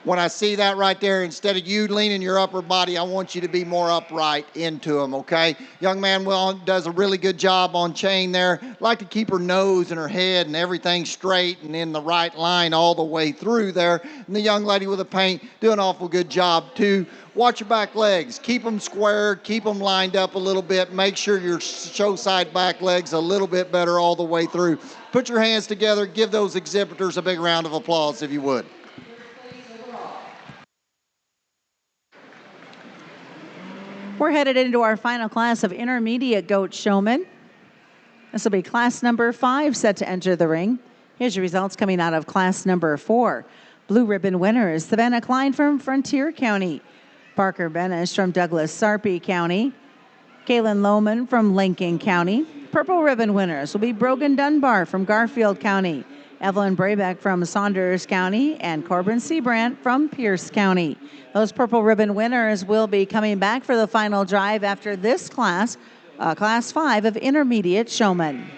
When I see that right there, instead of you leaning your upper body, I want you to be more upright into them, okay? Young man does a really good job on chain there. Like to keep her nose and her head and everything straight and in the right line all the way through there. And the young lady with the paint do an awful good job too. Watch your back legs. Keep them square. Keep them lined up a little bit. Make sure your show side back legs a little bit better all the way through. Put your hands together. Give those exhibitors a big round of applause if you would. We're headed into our final class of intermediate goat showmen. This will be class number 5 set to enter the ring. Here's your results coming out of class number 4. Blue ribbon winners, Savannah Klein from Frontier County, Parker Benish from Douglas Sarpy County, Kaylin Lohman from Lincoln County. Purple ribbon winners will be Brogan Dunbar from Garfield County, Evelyn Brabeck from Saunders County, and Corbin Seabrant from Pierce County. Those purple ribbon winners will be coming back for the final drive after this class, class 5 of intermediate showmen.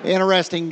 Interesting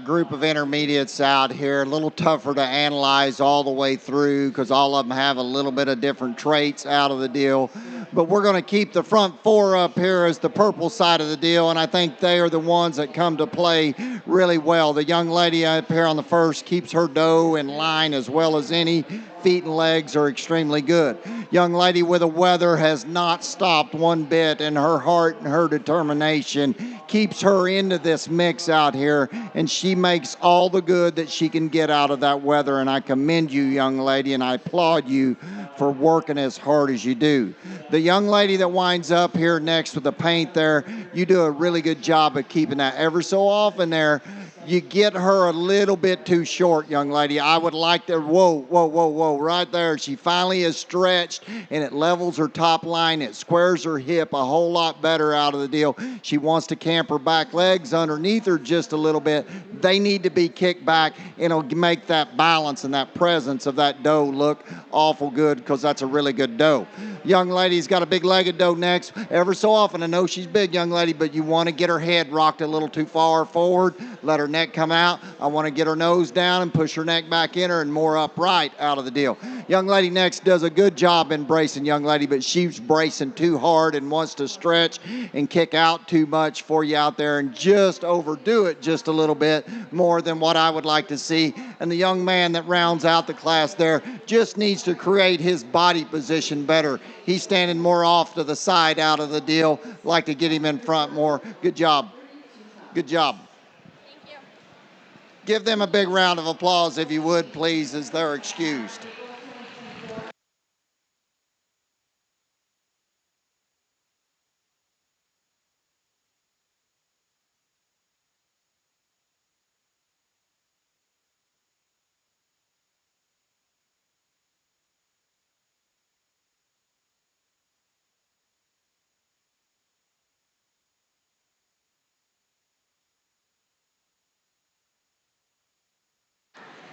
group of intermediates out here. A little tougher to analyze all the way through because all of them have a little bit of different traits out of the deal. But we're going to keep the front four up here as the purple side of the deal, and I think they are the ones that come to play really well. The young lady up here on the first keeps her doe in line as well as any. Feet and legs are extremely good. Young lady with a weather has not stopped one bit, and her heart and her determination keeps her into this mix out here, and she makes all the good that she can get out of that weather. And I commend you, young lady, and I applaud you for working as hard as you do. The young lady that winds up here next with the paint there, you do a really good job of keeping that. Ever so often there, you get her a little bit too short, young lady. I would like to, whoa, right there. She finally is stretched, and it levels her top line. It squares her hip a whole lot better out of the deal. She wants to camp her back legs underneath her just a little bit. They need to be kicked back, and it'll make that balance and that presence of that doe look awful good because that's a really good doe. Young lady's got a big-legged doe next. Ever so often, I know she's big, young lady, but you want to get her head rocked a little too far forward. Let her neck come out. I want to get her nose down and push her neck back in her and more upright out of the deal. Young lady next does a good job in bracing, young lady, but she's bracing too hard and wants to stretch and kick out too much for you out there and just overdo it just a little bit more than what I would like to see. And the young man that rounds out the class there just needs to create his body position better. He's standing more off to the side out of the deal. Like to get him in front more. Good job. Good job. Give them a big round of applause, if you would, please, as they're excused.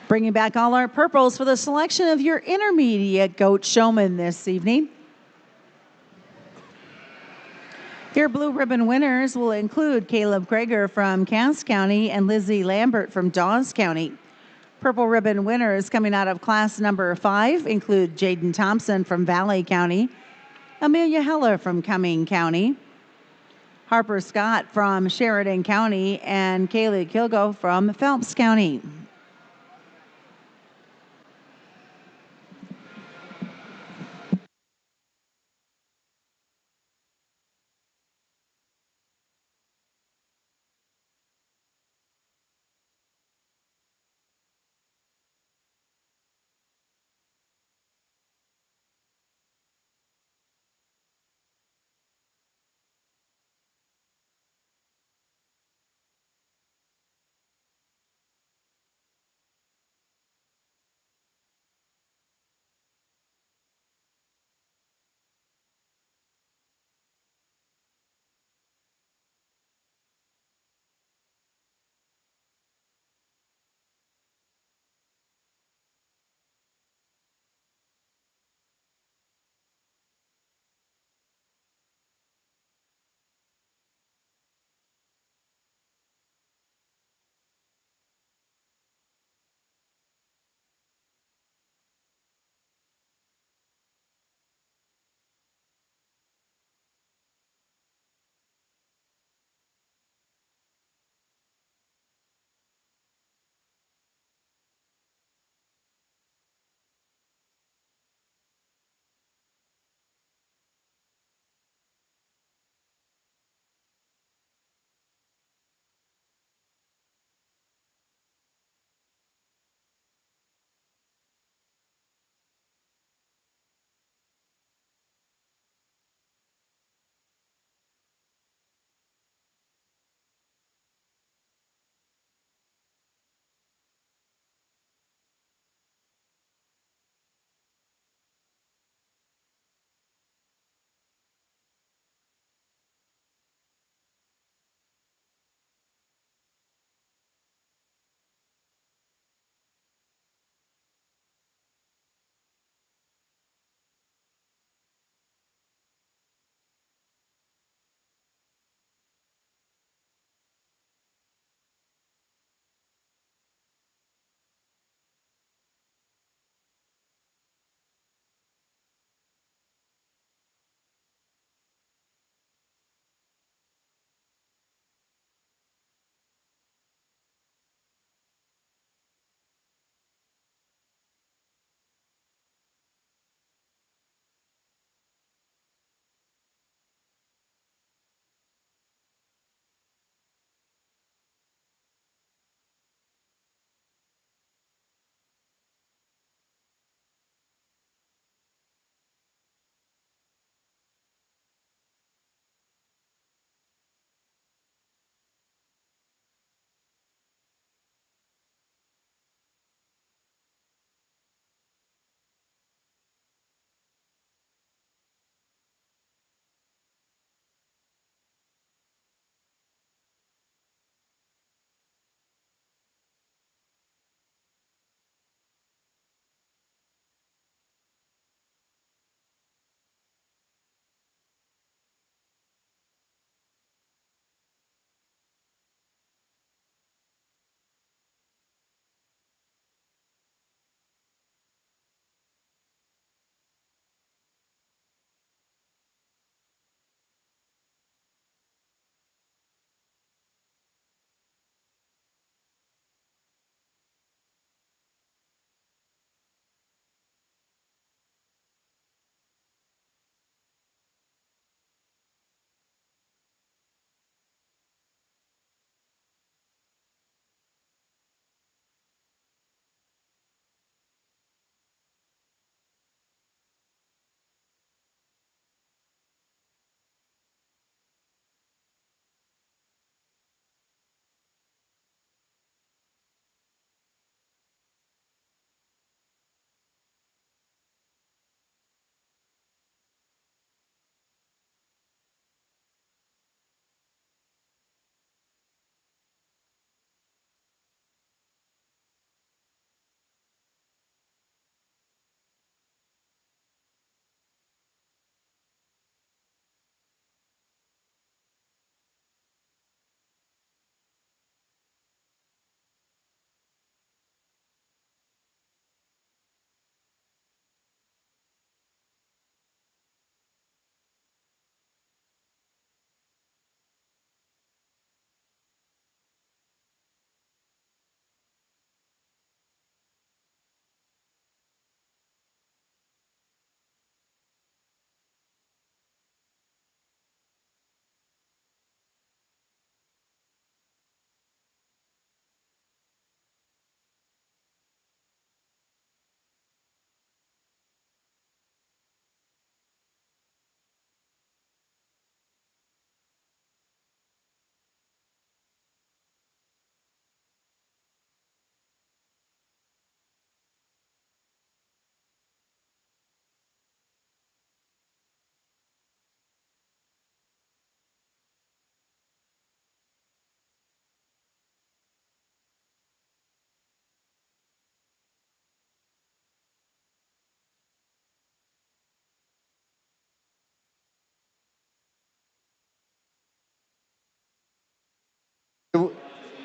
Bringing back all our purples for the selection of your intermediate goat showman this evening. Your blue ribbon winners will include Caleb Krager from Cass County and Lizzie Lambert from Dawes County. Purple ribbon winners coming out of class number 5 include Jaden Thompson from Valley County, Amelia Heller from Cumming County, Harper Scott from Sheridan County, and Kaylee Kilgo from Phelps County.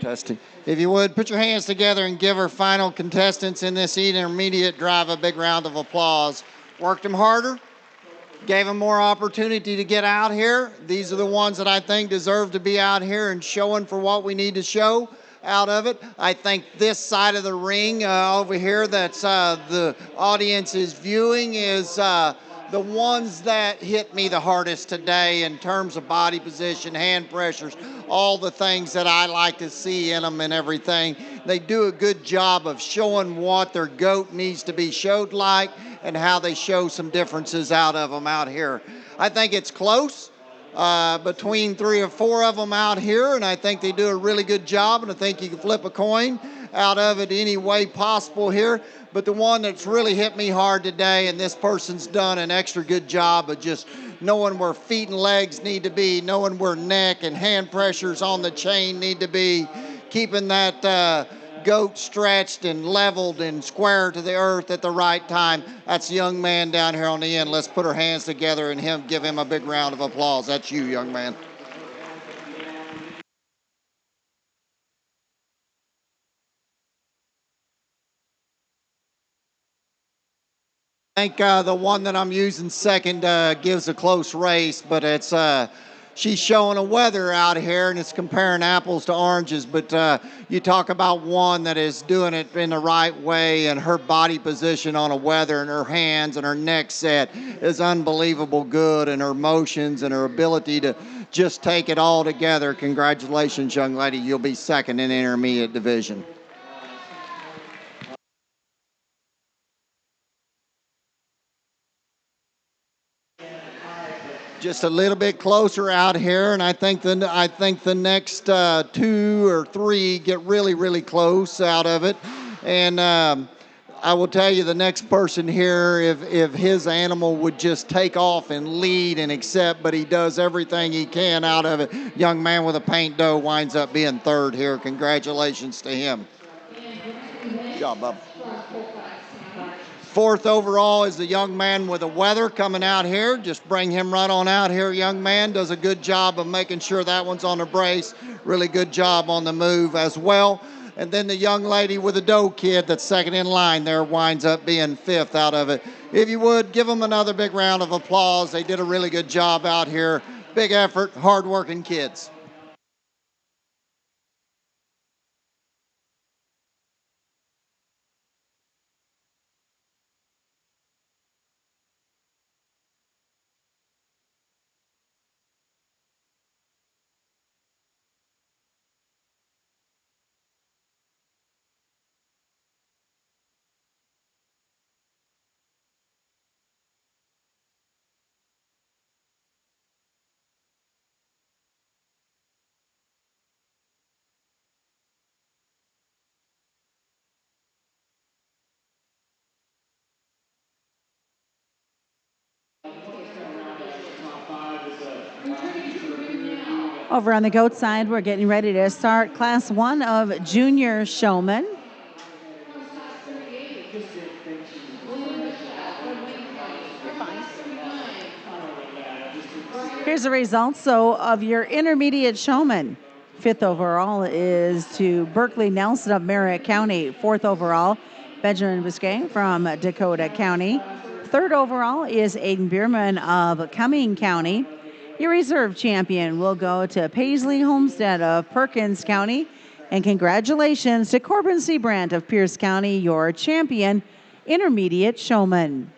Testing. If you would, put your hands together and give our final contestants in this intermediate drive a big round of applause. Worked them harder, gave them more opportunity to get out here. These are the ones that I think deserve to be out here and showing for what we need to show out of it. I think this side of the ring over here that's the audience is viewing is the ones that hit me the hardest today in terms of body position, hand pressures, all the things that I like to see in them and everything. They do a good job of showing what their goat needs to be showed like and how they show some differences out of them out here. I think it's close between 3 or 4 of them out here, and I think they do a really good job, and I think you can flip a coin out of it any way possible here. But the one that's really hit me hard today, and this person's done an extra good job of just knowing where feet and legs need to be, knowing where neck and hand pressures on the chain need to be, keeping that goat stretched and leveled and square to the earth at the right time. That's the young man down here on the end. Let's put our hands together and give him a big round of applause. That's you, young man. I think the one that I'm using second gives a close race, but it's she's showing a weather out here, and it's comparing apples to oranges. But you talk about one that is doing it in the right way, and her body position on a weather, and her hands and her neck set is unbelievable good, and her motions and her ability to just take it all together. Congratulations, young lady. You'll be second in the intermediate division. Just a little bit closer out here, and I think the next 2 or 3 get really close out of it, and I will tell you the next person here, if his animal would just take off and lead and accept, but he does everything he can out of it. Young man with a paint doe winds up being third here. Congratulations to him. Good job, bub. Fourth overall is the young man with the weather coming out here. Just bring him right on out here. Young man does a good job of making sure that one's on the brace. Really good job on the move as well. And then the young lady with the doe kid that's second in line there winds up being fifth out of it. If you would, give them another big round of applause. They did a really good job out here. Big effort, hard-working kids. Over on the goat side, we're getting ready to start Class 1 of Junior Showman. Here's the results. So, of your intermediate showman, fifth overall is to Berkeley Nelson of Merritt County. Fourth overall, Benjamin Biscay from Dakota County. Third overall is Aiden Bierman of Cumming County. Your reserve champion will go to Paisley Homestead of Perkins County. And congratulations to Corbin Seabrandt of Pierce County, your champion intermediate showman.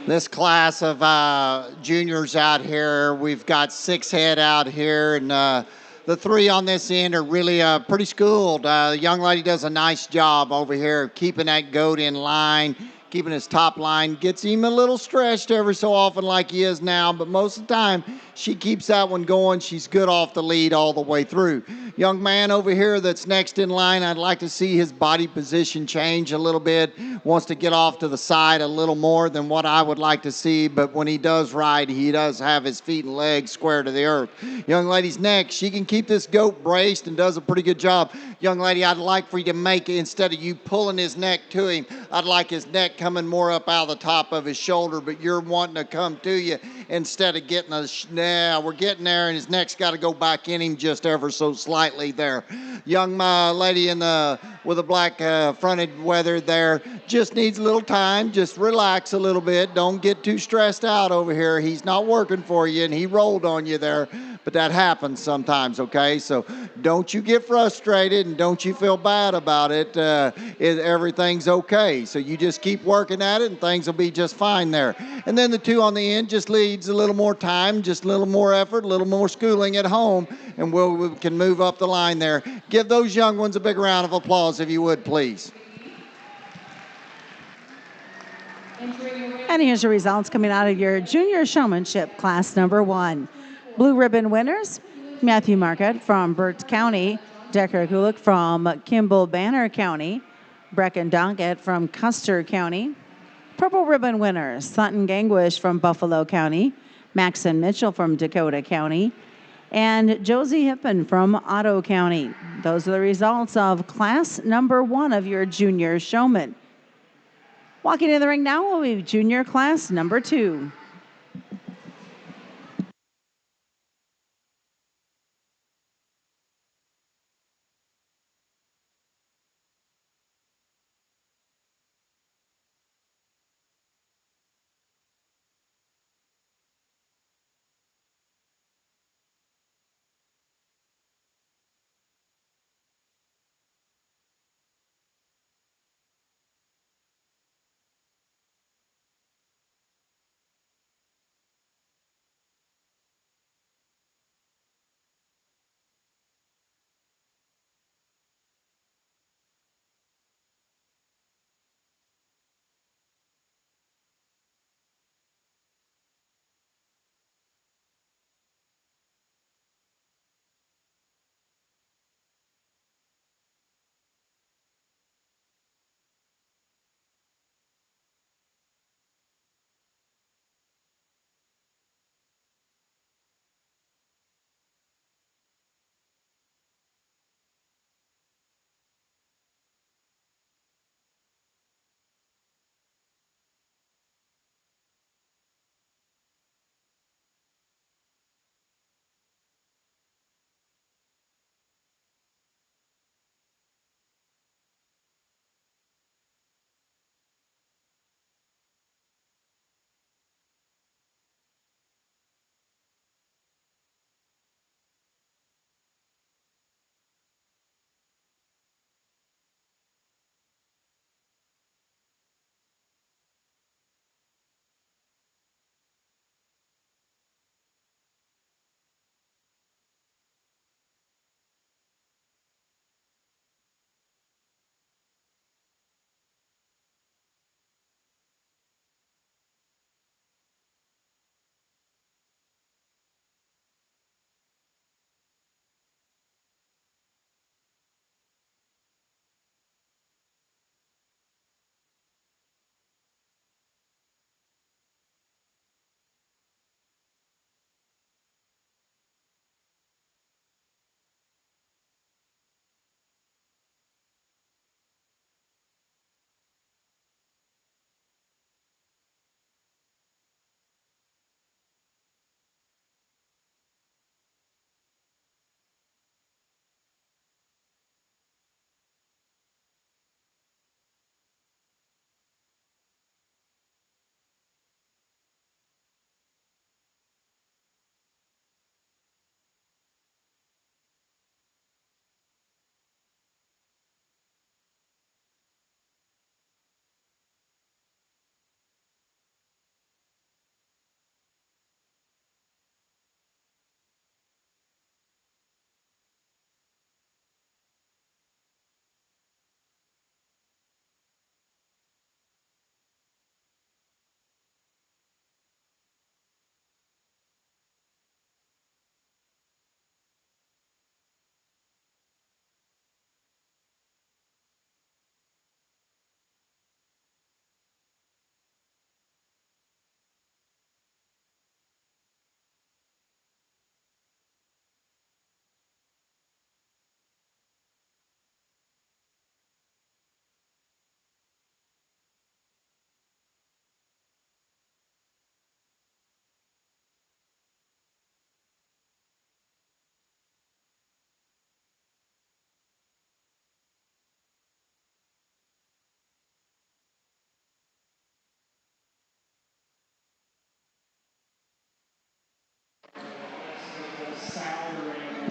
This class of juniors out here, we've got 6 head out here, and the 3 on this end are really pretty schooled. The young lady does a nice job over here of keeping that goat in line, keeping his top line, gets him a little stretched every so often like he is now, but most of the time she keeps that one going. She's good off the lead all the way through. Young man over here that's next in line, I'd like to see his body position change a little bit. Wants to get off to the side a little more than what I would like to see, but when he does ride, he does have his feet and legs square to the earth. Young lady's next. She can keep this goat braced and does a pretty good job. Young lady, I'd like for you to make it, instead of you pulling his neck to him, I'd like his neck coming more up out of the top of his shoulder, but you're wanting to come to you instead of getting we're getting there, and his neck's got to go back in him just ever so slightly there. Young lady with the black fronted weather there just needs a little time. Just relax a little bit. Don't get too stressed out over here. He's not working for you, and he rolled on you there, but that happens sometimes, okay? So don't you get frustrated, and don't you feel bad about it. Everything's okay. So you just keep working at it, and things will be just fine there. And then the 2 on the end just needs a little more time, just a little more effort, a little more schooling at home, and we can move up the line there. Give those young ones a big round of applause, if you would, please. And here's your results coming out of your junior showmanship class number 1. Blue ribbon winners, Matthew Marquette from Burt County, Decker Kulik from Kimball Banner County, Brecken Donkett from Custer County. Purple ribbon winners, Thunton Gangwish from Buffalo County, Maxon Mitchell from Dakota County, and Josie Hippen from Otto County. Those are the results of class number 1 of your junior showman. Walking in the ring now will be junior class number 2.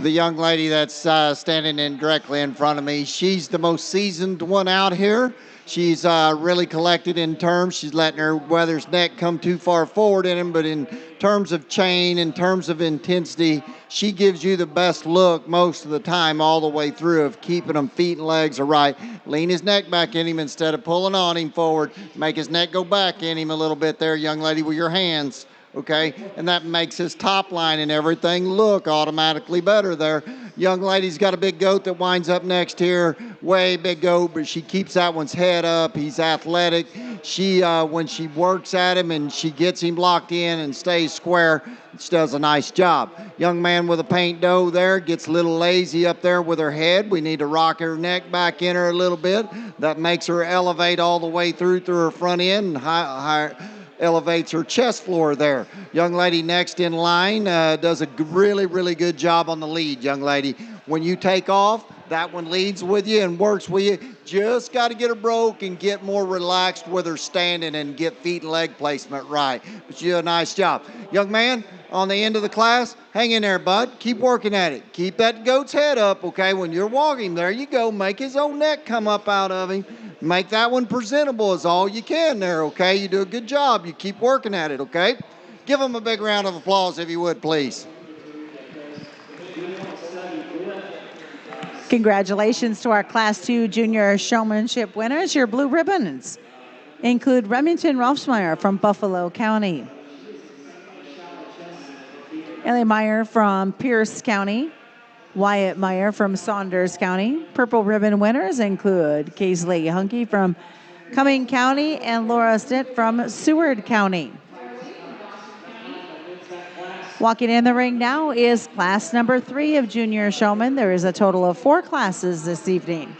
the young lady that's standing in directly in front of me, she's the most seasoned one out here. She's really collected in terms. She's letting her Weather's neck come too far forward in him, but in terms of chain, in terms of intensity, she gives you the best look most of the time all the way through of keeping them feet and legs are right. Lean his neck back in him instead of pulling on him forward. Make his neck go back in him a little bit there, young lady, with your hands. Okay, and that makes his top line and everything look automatically better there. Young lady's got a big goat that winds up next here, way big goat, but she keeps that one's head up. He's athletic. She, when she works at him and she gets him locked in and stays square, she does a nice job. Young man with a paint doe there gets a little lazy up there with her head. We need to rock her neck back in her a little bit. That makes her elevate all the way through her front end and elevates her chest floor there. Young lady next in line does a really, really good job on the lead, young lady. When you take off, that one leads with you and works with you. Just got to get her broke and get more relaxed with her standing and get feet and leg placement right. But you do a nice job. Young man, on the end of the class, hang in there, bud. Keep working at it. Keep that goat's head up, okay? When you're walking, there you go. Make his own neck come up out of him. Make that one presentable is all you can there, okay? You do a good job. You keep working at it, okay? Give him a big round of applause if you would, please. Congratulations to our Class 2 Junior Showmanship winners. Your blue ribbons include Remington Rolfsmeyer from Buffalo County, Ellie Meyer from Pierce County, Wyatt Meyer from Saunders County. Purple ribbon winners include Kaisley Hunke from Cumming County and Laura Stitt from Seward County. Walking in the ring now is class number 3 of Junior Showman. There is a total of 4 classes this evening.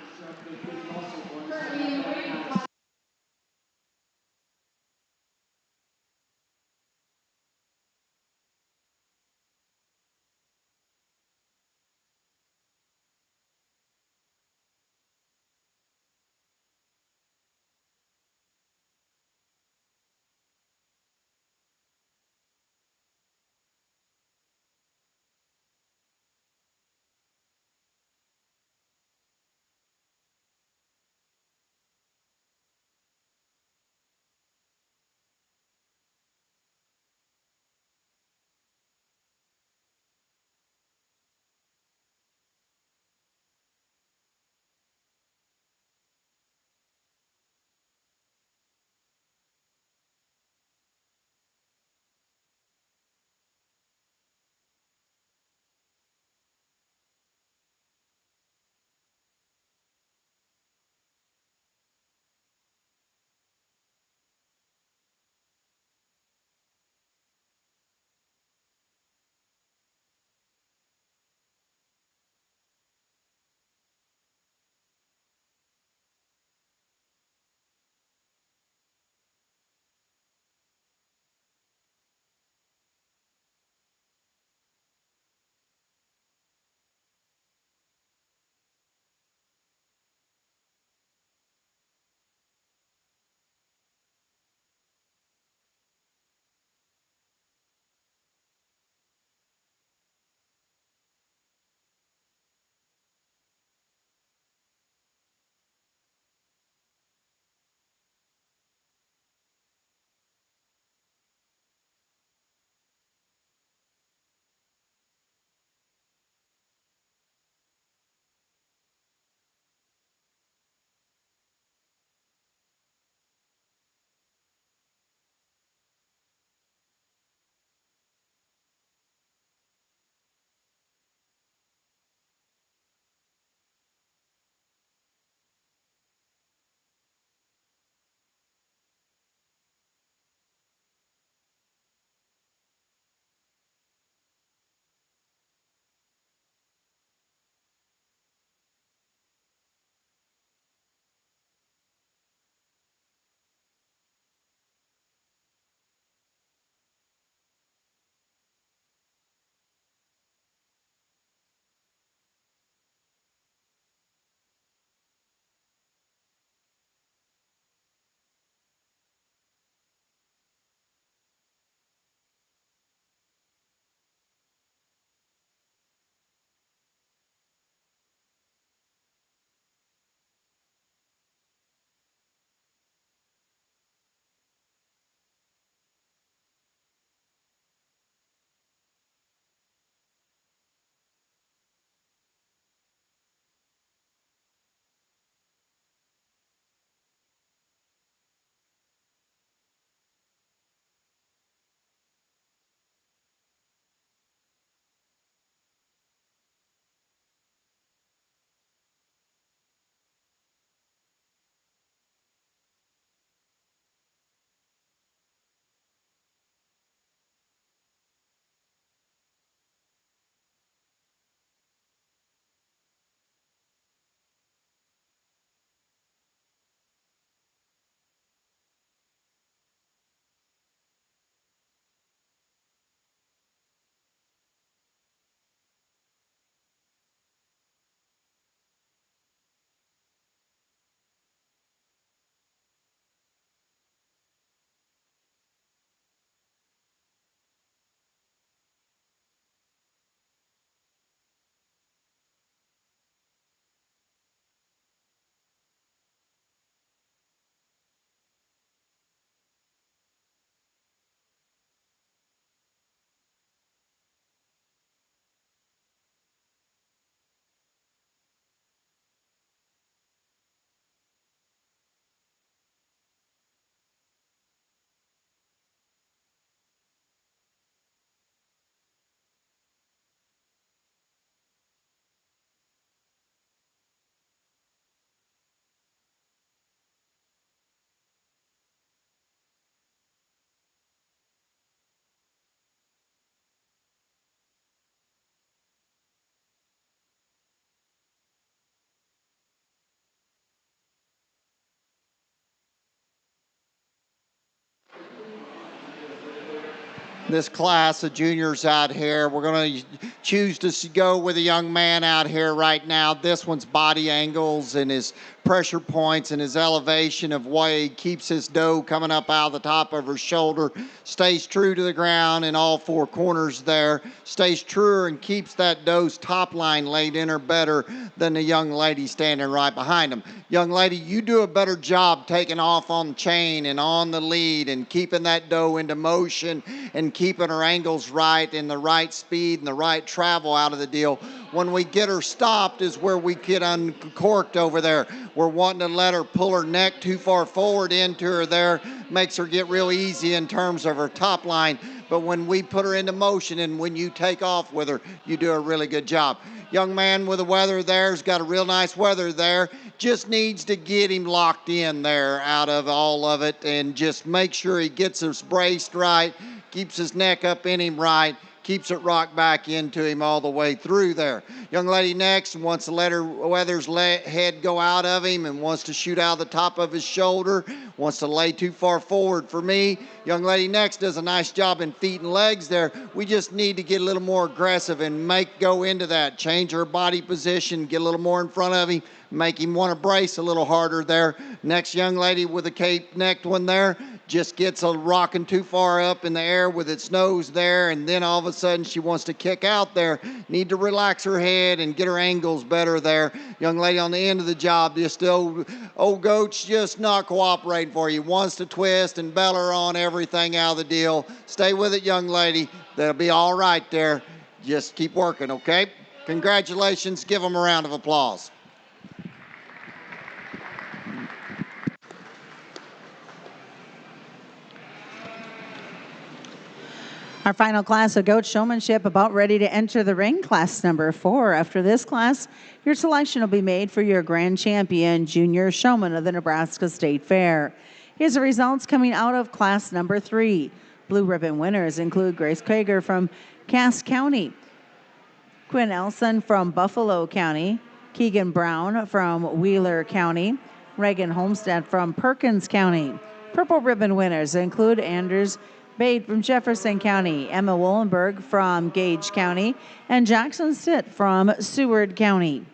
this class of juniors out here. We're going to choose to go with a young man out here right now. This one's body angles and his pressure points and his elevation of way keeps his doe coming up out of the top of her shoulder, stays true to the ground in all four corners there, stays truer and keeps that doe's top line laid in her better than the young lady standing right behind him. Young lady, you do a better job taking off on the chain and on the lead and keeping that doe into motion and keeping her angles right and the right speed and the right travel out of the deal. When we get her stopped is where we get uncorked over there. We're wanting to let her pull her neck too far forward into her there, makes her get real easy in terms of her top line. But when we put her into motion and when you take off with her, you do a really good job. Young man with the weather there's got a real nice weather there. Just needs to get him locked in there out of all of it and just make sure he gets us braced right, keeps his neck up in him right, keeps it rocked back into him all the way through there. Young lady next wants to let her weather's head go out of him and wants to shoot out of the top of his shoulder, wants to lay too far forward for me. Young lady next does a nice job in feet and legs there. We just need to get a little more aggressive and go into that, change her body position, get a little more in front of him, make him want to brace a little harder there. Next young lady with the cape necked one there just gets a rocking too far up in the air with its nose there, and then all of a sudden she wants to kick out there. Need to relax her head and get her angles better there. Young lady on the end of the job, just old goat's just not cooperating for you. Wants to twist and bell her on everything out of the deal. Stay with it, young lady. That'll be all right there. Just keep working, okay? Congratulations. Give them a round of applause. Our final class of goat showmanship about ready to enter the ring, class number 4. After this class, your selection will be made for your grand champion junior showman of the Nebraska State Fair. Here's the results coming out of class number 3. Blue ribbon winners include Grace Krager from Cass County, Quinn Elson from Buffalo County, Keegan Brown from Wheeler County, Reagan Homestead from Perkins County. Purple ribbon winners include Anders Bate from Jefferson County, Emma Wollenberg from Gage County, and Jackson Stitt from Seward County.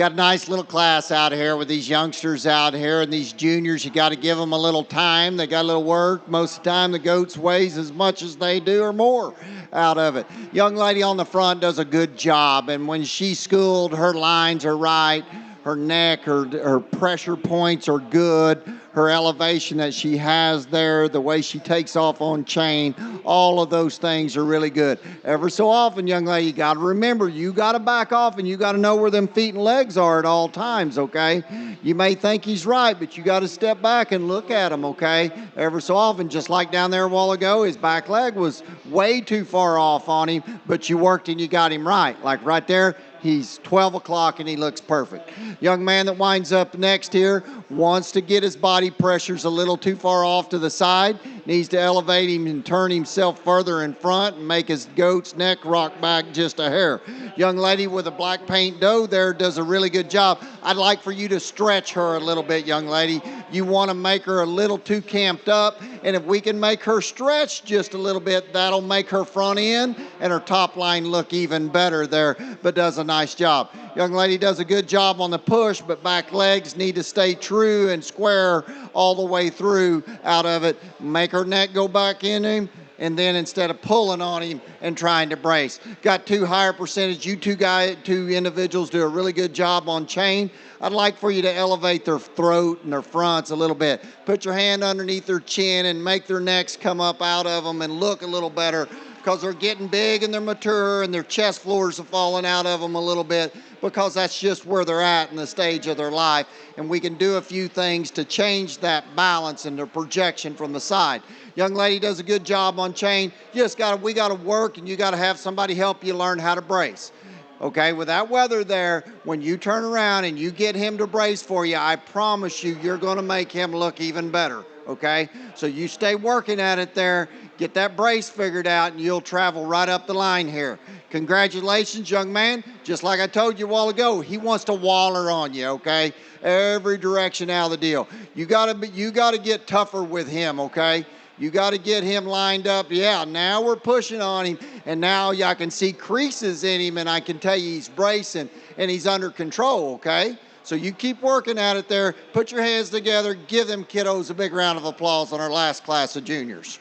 Got a nice little class out here with these youngsters out here and these juniors. You got to give them a little time. They got a little work. Most of the time, the goats weighs as much as they do or more out of it. Young lady on the front does a good job, and when she's schooled, her lines are right. Her neck, her pressure points are good. Her elevation that she has there, the way she takes off on chain, all of those things are really good. Ever so often, young lady, you got to remember, you got to back off and you got to know where them feet and legs are at all times, okay? You may think he's right, but you got to step back and look at him, okay? Ever so often, just like down there a while ago, his back leg was way too far off on him, but you worked and you got him right. Like right there, he's 12 o'clock and he looks perfect. Young man that winds up next here wants to get his body pressures a little too far off to the side, needs to elevate him and turn himself further in front and make his goat's neck rock back just a hair. Young lady with a black paint doe there does a really good job. I'd like for you to stretch her a little bit, young lady. You want to make her a little too camped up, and if we can make her stretch just a little bit, that'll make her front end and her top line look even better there, but does a nice job. Young lady does a good job on the push, but back legs need to stay true and square all the way through out of it. Make her neck go back in him, and then instead of pulling on him and trying to brace. Got two higher percentage. You two individuals do a really good job on chain. I'd like for you to elevate their throat and their fronts a little bit. Put your hand underneath their chin and make their necks come up out of them and look a little better, because they're getting big and they're mature and their chest floors are falling out of them a little bit, because that's just where they're at in the stage of their life. And we can do a few things to change that balance and their projection from the side. Young lady does a good job on chain. We got to work, and you got to have somebody help you learn how to brace. Okay, with that weather there, when you turn around and you get him to brace for you, I promise you, you're going to make him look even better. Okay, so you stay working at it there, get that brace figured out, and you'll travel right up the line here. Congratulations, young man. Just like I told you a while ago, he wants to waller on you, okay? Every direction out of the deal. You gotta get tougher with him, okay? You got to get him lined up. Yeah, now we're pushing on him, and now I can see creases in him, and I can tell you he's bracing, and he's under control, okay? So you keep working at it there. Put your hands together. Give them kiddos a big round of applause on our last class of juniors.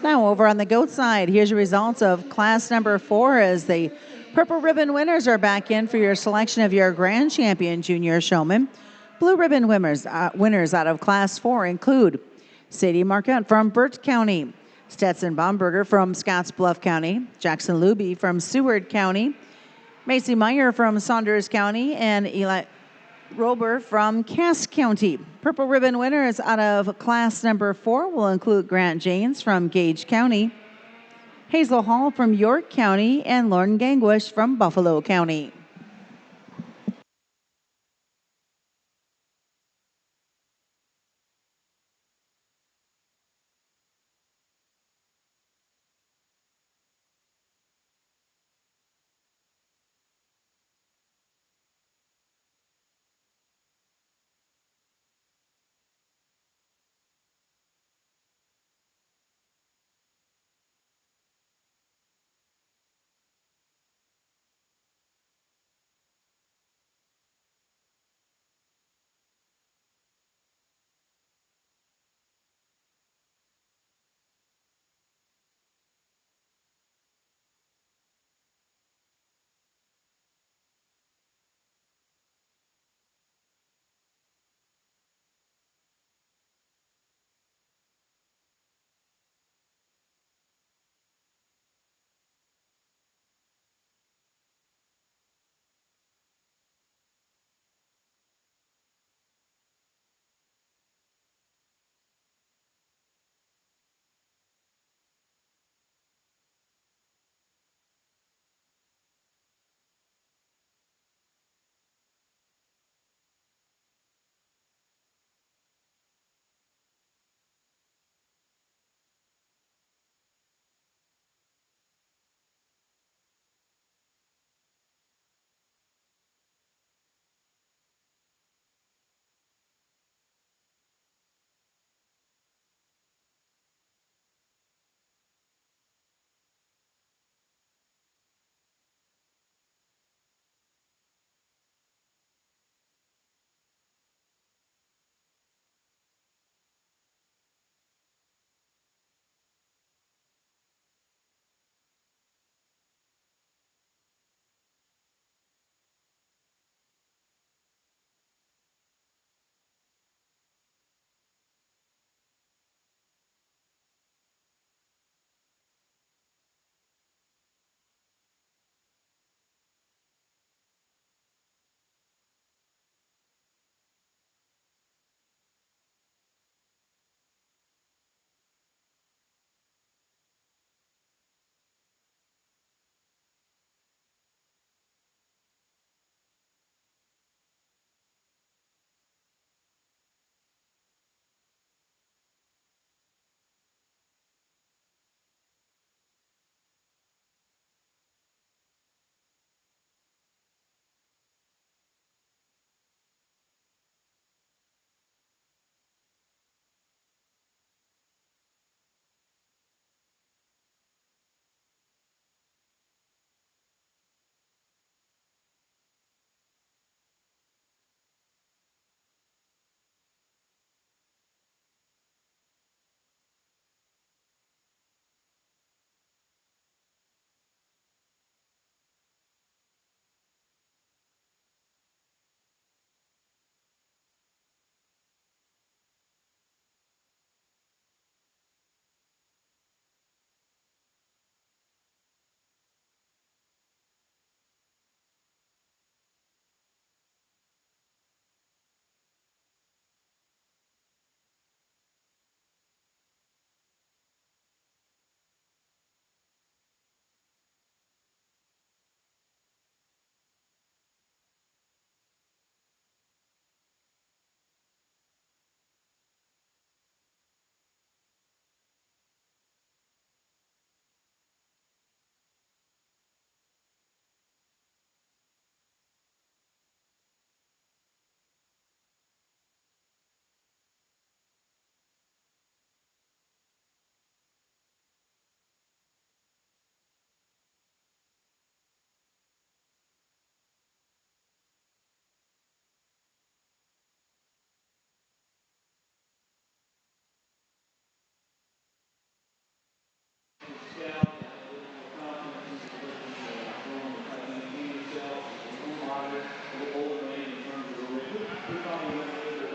Now, over on the goat side, here's your results of class number 4 as the purple ribbon winners are back in for your selection of your grand champion junior showman. Blue ribbon winners out of class 4 include Sadie Marquette from Burt County, Stetson Baumberger from Scottsbluff County, Jackson Luby from Seward County, Macy Meyer from Saunders County, and Eli Rober from Cass County. Purple ribbon winners out of class number 4 will include Grant Janes from Gage County, Hazel Hall from York County, and Lauren Gangwish from Buffalo County.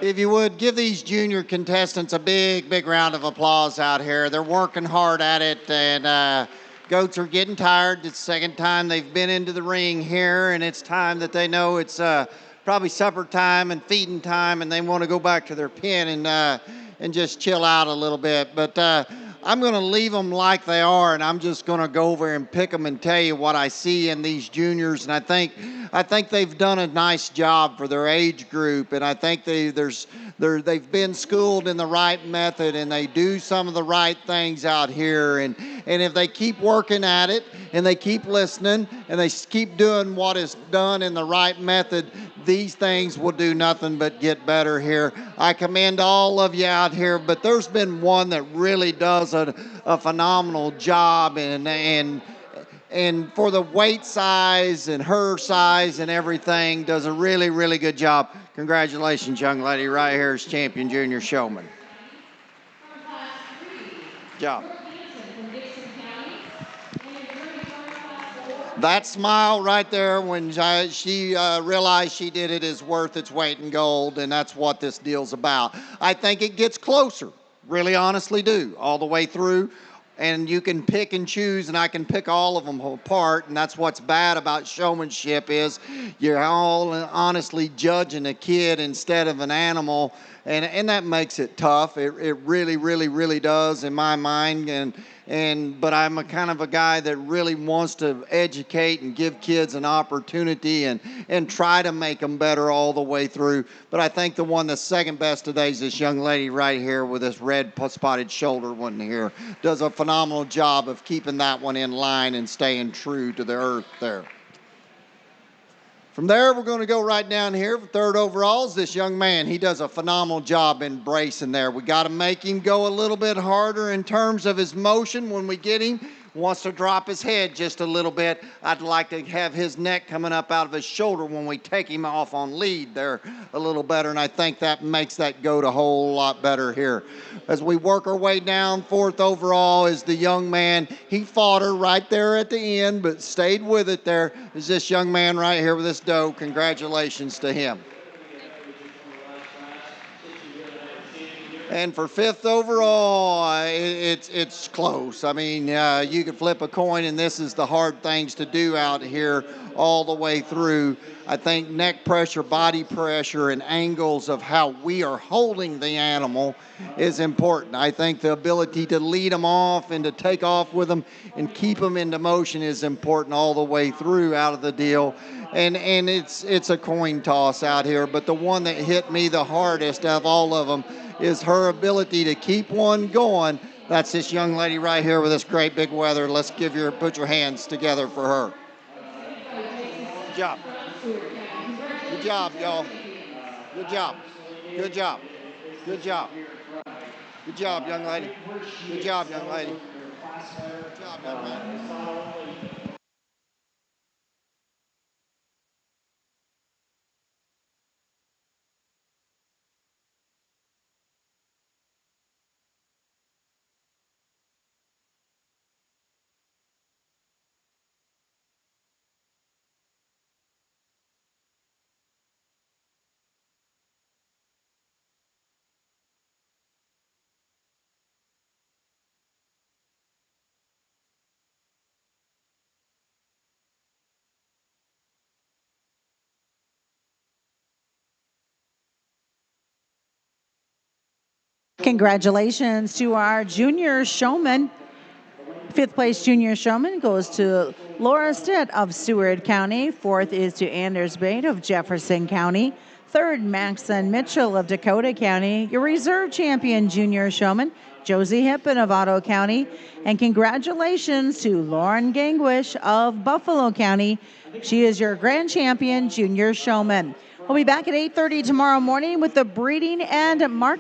If you would, give these junior contestants a big, big round of applause out here. They're working hard at it, and goats are getting tired. It's the second time they've been into the ring here, and it's time that they know it's probably supper time and feeding time, and they want to go back to their pen and just chill out a little bit. But I'm going to leave them like they are, and I'm just going to go over and pick them and tell you what I see in these juniors. And I think they've done a nice job for their age group, and I think they've been schooled in the right method, and they do some of the right things out here. And if they keep working at it, and they keep listening, and they keep doing what is done in the right method, these things will do nothing but get better here. I commend all of you out here, but there's been one that really does a phenomenal job, and for the weight size and her size and everything, does a really, really good job. Congratulations, young lady, right here is champion junior showman. Good job. That smile right there when she realized she did it is worth its weight in gold, and that's what this deal's about. I think it gets closer, really honestly do, all the way through. And you can pick and choose, and I can pick all of them apart, and that's what's bad about showmanship is you're all honestly judging a kid instead of an animal, and that makes it tough. It really, really, really does in my mind, but I'm a kind of a guy that really wants to educate and give kids an opportunity and try to make them better all the way through. But I think the one that's second best today is this young lady right here with this red spotted shoulder one here. Does a phenomenal job of keeping that one in line and staying true to the earth there. From there, we're going to go right down here for third overalls. This young man, he does a phenomenal job embracing there. We got to make him go a little bit harder in terms of his motion when we get him. Wants to drop his head just a little bit. I'd like to have his neck coming up out of his shoulder when we take him off on lead there a little better, and I think that makes that goat a whole lot better here. As we work our way down, fourth overall is the young man. He fought her right there at the end, but stayed with it there. Is this young man right here with this doe. Congratulations to him. And for fifth overall, it's close. I mean, you could flip a coin, and this is the hard things to do out here all the way through. I think neck pressure, body pressure, and angles of how we are holding the animal is important. I think the ability to lead them off and to take off with them and keep them into motion is important all the way through out of the deal. And it's a coin toss out here, but the one that hit me the hardest of all of them is her ability to keep one going. That's this young lady right here with this great big weather. Let's put your hands together for her. Good job. Good job, y'all. Good job. Good job. Good job. Good job, young lady. Good job, young lady. Good job, young lady. Congratulations to our junior showman. Fifth place junior showman goes to Laura Stitt of Seward County. Fourth is to Anders Bate of Jefferson County. Third, Maxon Mitchell of Dakota County. Your reserve champion junior showman, Josie Hippen of Otto County. And congratulations to Lauren Gangwish of Buffalo County. She is your grand champion junior showman. We'll be back at 8:30 tomorrow morning with the breeding and marketing